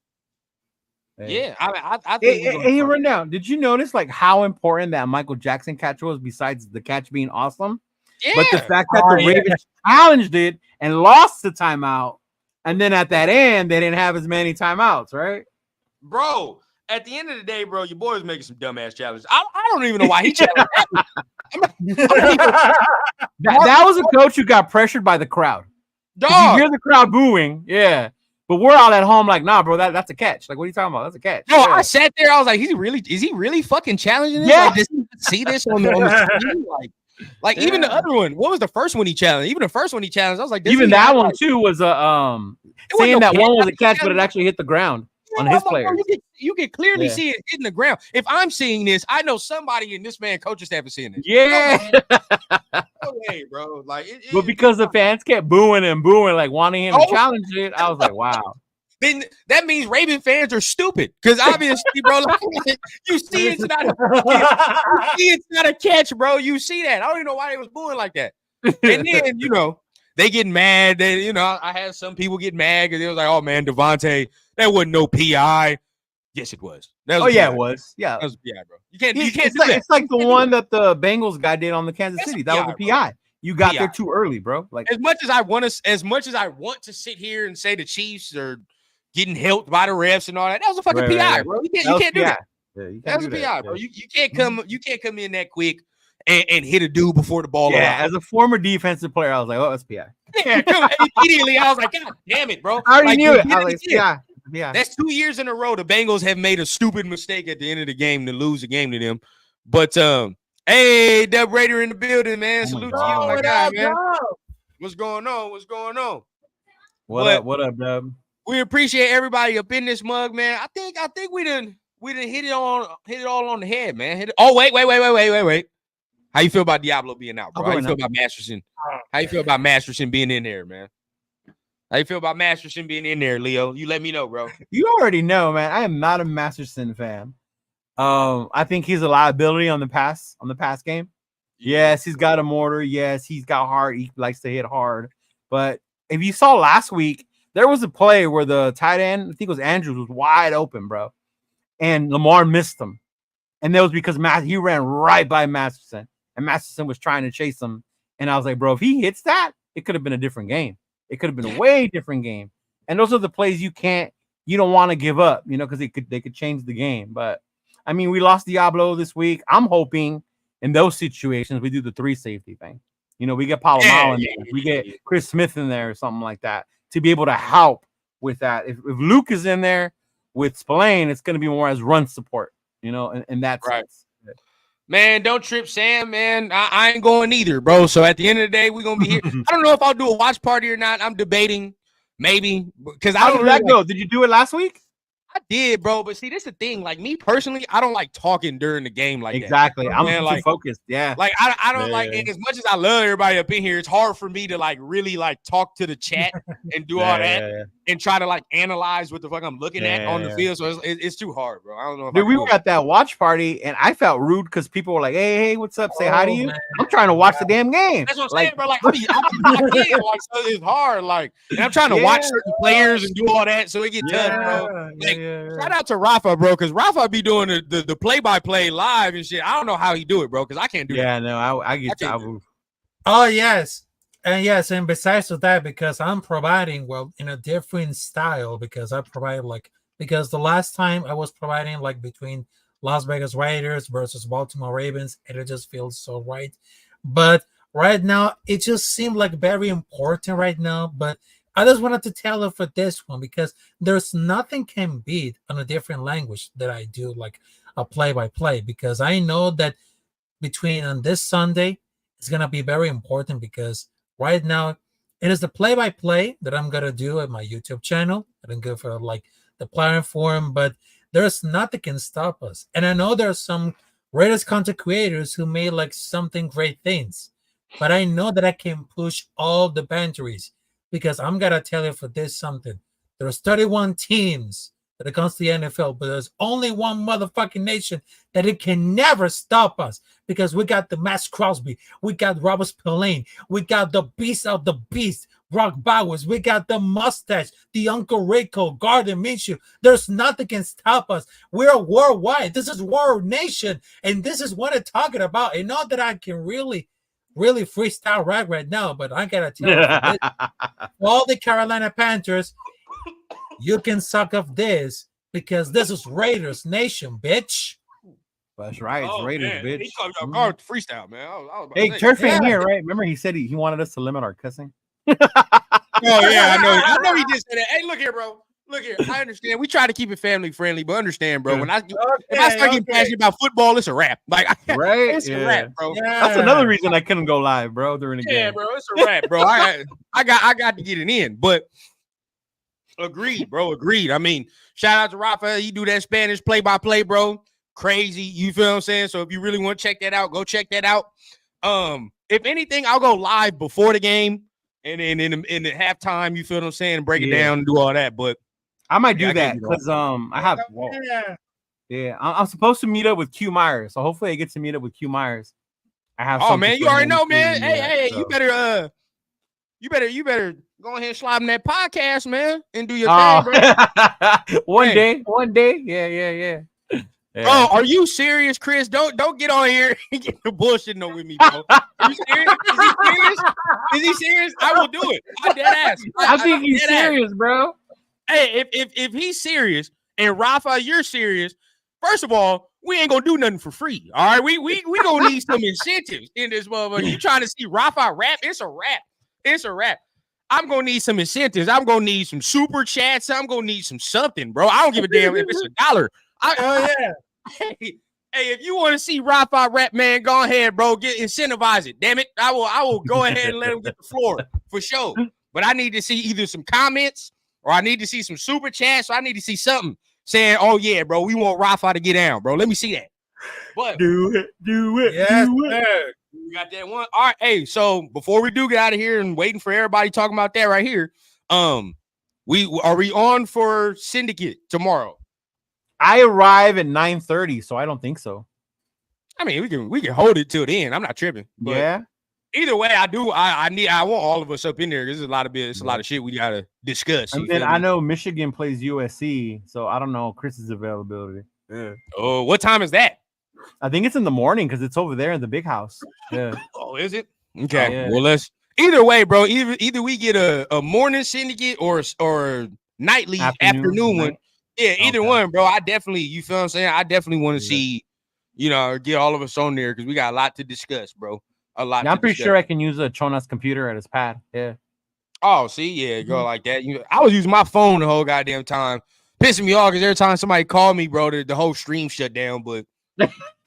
Speaker 4: Hey.
Speaker 1: yeah. I think
Speaker 4: Hey, run down. Did you notice like how important that Michael Jackson catch was? Besides the catch being awesome, but the fact that the Ravens challenged it and lost the timeout, and then at that end they didn't have as many timeouts, right?
Speaker 1: Bro, at the end of the day, bro, your boy was making some dumbass challenges. I don't even know why he challenged
Speaker 4: that was a coach who got pressured by the crowd.
Speaker 1: Dog.
Speaker 4: You hear the crowd booing, yeah. But we're all at home like, nah, bro, that's a catch. Like, what are you talking about? That's a catch.
Speaker 1: No, I sat there. I was like, is he really fucking challenging this?
Speaker 4: Yeah.
Speaker 1: Like, does he see this on the screen? Like even the other one. What was the first one he challenged? Even the first one he challenged, I was like,
Speaker 4: even that one too was saying that one was a catch, but it actually hit the ground on his player.
Speaker 1: You can clearly see it hitting the ground. If I'm seeing this, I know somebody in this man coaching staff is seeing this.
Speaker 4: Yeah.
Speaker 1: No way, bro. Like,
Speaker 4: but because the fans kept booing and booing, like wanting him to challenge it, I was like, wow.
Speaker 1: Then that means Raven fans are stupid because obviously, bro, like, you see it's not a catch, bro. You see that? I don't even know why they was booing like that. And then they get mad. They, I had some people get mad because they was like, "Oh man, Devontae, that wasn't no PI." Yes, it was. That was
Speaker 4: it was. Yeah,
Speaker 1: that was a PI, bro. You can't do
Speaker 4: that. It's like the one that the Bengals guy did on the Kansas City. That was a PI. Bro. You got there too early, bro. Like
Speaker 1: as much as I want to sit here and say the Chiefs are getting helped by the refs and all that, that was a fucking PI, bro. You can't do that. Yeah, that was a PI, bro. You can't come in that quick and hit a dude before the ball.
Speaker 4: Yeah, as a former defensive player, I was like, oh, that's PI.
Speaker 1: Yeah, immediately I was like, God damn it, bro.
Speaker 4: I already knew it. I was like, PI.
Speaker 1: Yeah, that's 2 years in a row the Bengals have made a stupid mistake at the end of the game to lose the game to them. But hey, Dub Raider in the building, man. Salute to you, my guy, man. What's going on?
Speaker 4: What up, Dub?
Speaker 1: We appreciate everybody up in this mug, man. I think we done hit it all on the head, man. Wait. How you feel about Diablo being out, bro? How you feel about Masterson? How you feel about Masterson being in there, man? How you feel about Masterson being in there, Leo? You let me know, bro.
Speaker 4: You already know, man. I am not a Masterson fan. I think he's a liability on the pass game. Yes, he's got a mortar. Yes, he's got heart. He likes to hit hard. But if you saw last week, there was a play where the tight end, I think it was Andrews, was wide open, bro. And Lamar missed him. And that was because he ran right by Masterson. And Masterson was trying to chase him. And I was like, bro, if he hits that, it could have been a different game. It could have been a way different game. And those are the plays you don't want to give up, because they could change the game. But I mean, we lost Diablo this week. I'm hoping in those situations we do the 3 safety thing. We get Palomar in there. We get Chris Smith in there or something like that to be able to help with that. If Luke is in there with Spillane, it's going to be more as run support, in that sense.
Speaker 1: Man, don't trip, Sam, man. I ain't going either, bro. So at the end of the day, we're going to be here. I don't know if I'll do a watch party or not. I'm debating maybe because
Speaker 4: How did that go? Did you do it last week?
Speaker 1: I did, bro. But see, this is the thing. Like me personally, I don't like talking during the game like
Speaker 4: exactly.
Speaker 1: that.
Speaker 4: I'm too focused. Yeah.
Speaker 1: Like I don't like it. As much as I love everybody up in here, it's hard for me to like really like talk to the chat and do all that and try to like analyze what the fuck I'm looking at on the field. So it's too hard, bro. I don't know.
Speaker 4: Dude, we were at that watch party and I felt rude because people were like, "Hey, what's up? Say hi to you." Man. I'm trying to watch the damn game.
Speaker 1: That's what I'm saying, bro. Like I'm so it's hard. Like, and I'm trying to watch certain players and do all that, so it get tough, bro. Like, shout out to Rafa, bro, because Rafa be doing the play-by-play live and shit. I don't know how he do it, bro, because I can't do it.
Speaker 4: Yeah, no, I get you.
Speaker 3: Oh, yes. And besides that, because I'm providing, in a different style, because I provide, because the last time I was providing, between Las Vegas Raiders versus Baltimore Ravens, and it just feels so right. But right now, it just seemed very important right now, but I just wanted to tell her for this one because there's nothing can beat on a different language that I do a play-by-play because I know that on this Sunday it's gonna be very important because right now it is the play-by-play that I'm gonna do at my YouTube channel. I don't go for the platform, but there's nothing can stop us. And I know there's some Raiders content creators who made something great things, but I know that I can push all the boundaries. Because I'm going to tell you for this something. There's 31 teams when it comes to the NFL, but there's only one motherfucking nation that it can never stop us because we got the Max Crosby, we got Robert Spillane, we got the beast of the beast, Brock Bowers, we got the mustache, the Uncle Rico, Gardner Minshew. There's nothing can stop us. We're worldwide. This is world nation, and this is what I'm talking about. And not that I can really freestyle rap right now, but I gotta tell you, all the Carolina Panthers, you can suck up this because this is Raiders Nation, bitch.
Speaker 4: That's right. It's Raiders,
Speaker 1: man.
Speaker 4: bitch.
Speaker 1: He called you guard freestyle, man. I was about
Speaker 4: Hey,
Speaker 1: to say.
Speaker 4: Turf ain't here, right? Remember he said he wanted us to limit our cussing?
Speaker 1: Oh yeah, I know he just said that. Hey, look here, bro. Look here. I understand. We try to keep it family friendly, but understand, bro. When if I start getting passionate about football, it's a wrap. Like,
Speaker 4: Right?
Speaker 1: it's a wrap, bro.
Speaker 4: That's another reason I couldn't go live, bro, during the game.
Speaker 1: Yeah, bro, it's a wrap, bro. I got to get it in, but agreed, bro. Agreed. I mean, shout out to Rafa. He do that Spanish play-by-play, bro. Crazy. You feel what I'm saying? So if you really want to check that out, go check that out. If anything, I'll go live before the game and then in the halftime, you feel what I'm saying, break it down and do all that. But
Speaker 4: I might do that because I have I'm supposed to meet up with Q Myers, so hopefully I get to meet up with Q Myers. I have.
Speaker 1: Oh man, you already know, man. Hey, so. you better go ahead and slide in that podcast, man, and do your thing, bro.
Speaker 4: One day, yeah.
Speaker 1: Oh, are you serious, Chris? Don't get on here and get the bullshit with me, bro. Are you serious? Is he serious? Is he serious? I will do it. I dead ass.
Speaker 4: I think he's serious, bro.
Speaker 1: Hey, if he's serious and Rafa, you're serious. First of all, we ain't gonna do nothing for free. All right, we gonna need some incentives in this motherfucker. You trying to see Rafa rap? It's a rap. It's a rap. I'm gonna need some incentives. I'm gonna need some super chats. I'm gonna need some something, bro. I don't give a damn if it's $1. Hey, if you want to see Rafa rap, man, go ahead, bro. Incentivize it. Damn it. I will go ahead and let him get the floor for sure. But I need to see either some comments or I need to see some super chats. So I need to see something saying, oh yeah, bro, we want Rafa to get down, bro. Let me see that. But
Speaker 4: do it.
Speaker 1: Yes, sir. We got that one. All right. Hey, so before we do get out of here and waiting for everybody talking about that right here, we on for Syndicate tomorrow?
Speaker 4: I arrive at 9:30, so I don't think so.
Speaker 1: I mean, we can hold it till the end. I'm not tripping. But
Speaker 4: yeah.
Speaker 1: Either way, I want all of us up in there. There's a lot of shit we gotta discuss.
Speaker 4: And then I know Michigan plays USC, so I don't know Chris's availability. Yeah.
Speaker 1: Oh, what time is that?
Speaker 4: I think it's in the morning because it's over there in the big house. Yeah.
Speaker 1: Oh, is it? Okay. Well, let's either way, bro. Either we get a morning Syndicate or nightly afternoon one. Yeah, either one, bro. I definitely, you feel what I'm saying? I definitely want to see, get all of us on there because we got a lot to discuss, bro. A lot.
Speaker 4: I'm pretty sure I can use a Chona's computer at his pad. Yeah.
Speaker 1: Oh, see, yeah, go like that. I was using my phone the whole goddamn time, pissing me off because every time somebody called me, bro, the whole stream shut down. But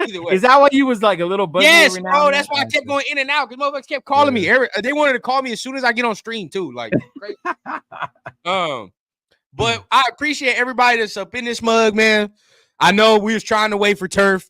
Speaker 1: either way,
Speaker 4: is that why you was like a little buzzy?
Speaker 1: Yes, bro. That's why I kept going in and out because motherfuckers kept calling me. They wanted to call me as soon as I get on stream too. Like, but I appreciate everybody that's up in this mug, man. I know we was trying to wait for turf,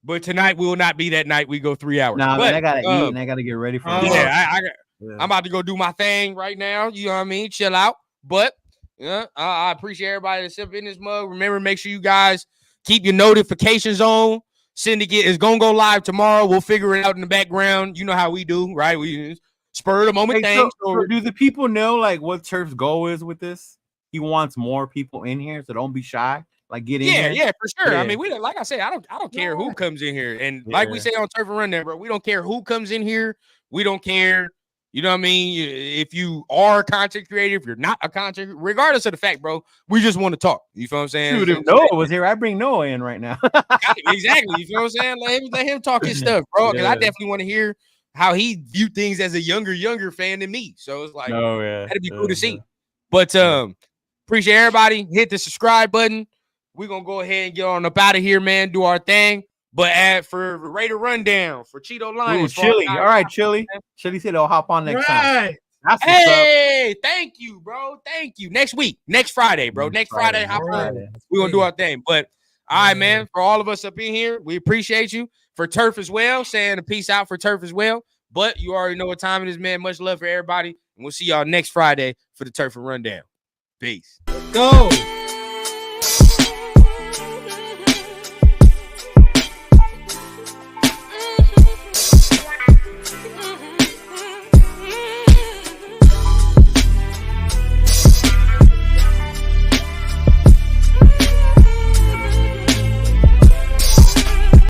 Speaker 1: but tonight will not be that night. We go 3 hours.
Speaker 4: Nah, man, I gotta eat and I gotta get ready for it.
Speaker 1: I'm about to go do my thing right now. You know what I mean? Chill out. But I appreciate everybody that's up in this mug. Remember, make sure you guys keep your notifications on. Syndicate is gonna go live tomorrow. We'll figure it out in the background. You know how we do, right? We spur the moment thing.
Speaker 4: So do the people know like what Turf's goal is with this? He wants more people in here, so don't be shy. Like get in here.
Speaker 1: Yeah, for sure. Yeah. I mean, like I said, I don't care who comes in here. And like we say on Turf and Run there, bro, we don't care who comes in here. We don't care. You know what I mean? If you are a content creator, if you're not a content, regardless of the fact, bro, we just want to talk. You feel what I'm saying?
Speaker 4: Dude, if Noah was here, I'd bring Noah in right now.
Speaker 1: Exactly. You feel what I'm saying? Let him talk his stuff, bro. Because I definitely want to hear how he viewed things as a younger fan than me. So it's like, that'd be cool to see. But appreciate everybody. Hit the subscribe button. We're gonna go ahead and get on up out of here, man. Do our thing. But for Raider Rundown, for Cheeto Lions,
Speaker 4: Chili. All right, Chili. Chili said he'll hop on next time.
Speaker 1: Hey, thank you, bro. Thank you. Next Friday, bro. Next Friday, hop on. We're gonna do our thing. But all right, man. For all of us up in here, we appreciate you. For Turf as well, saying a peace out for Turf as well. But you already know what time it is, man. Much love for everybody. And we'll see y'all next Friday for the Turf and Rundown. Peace.
Speaker 3: Go.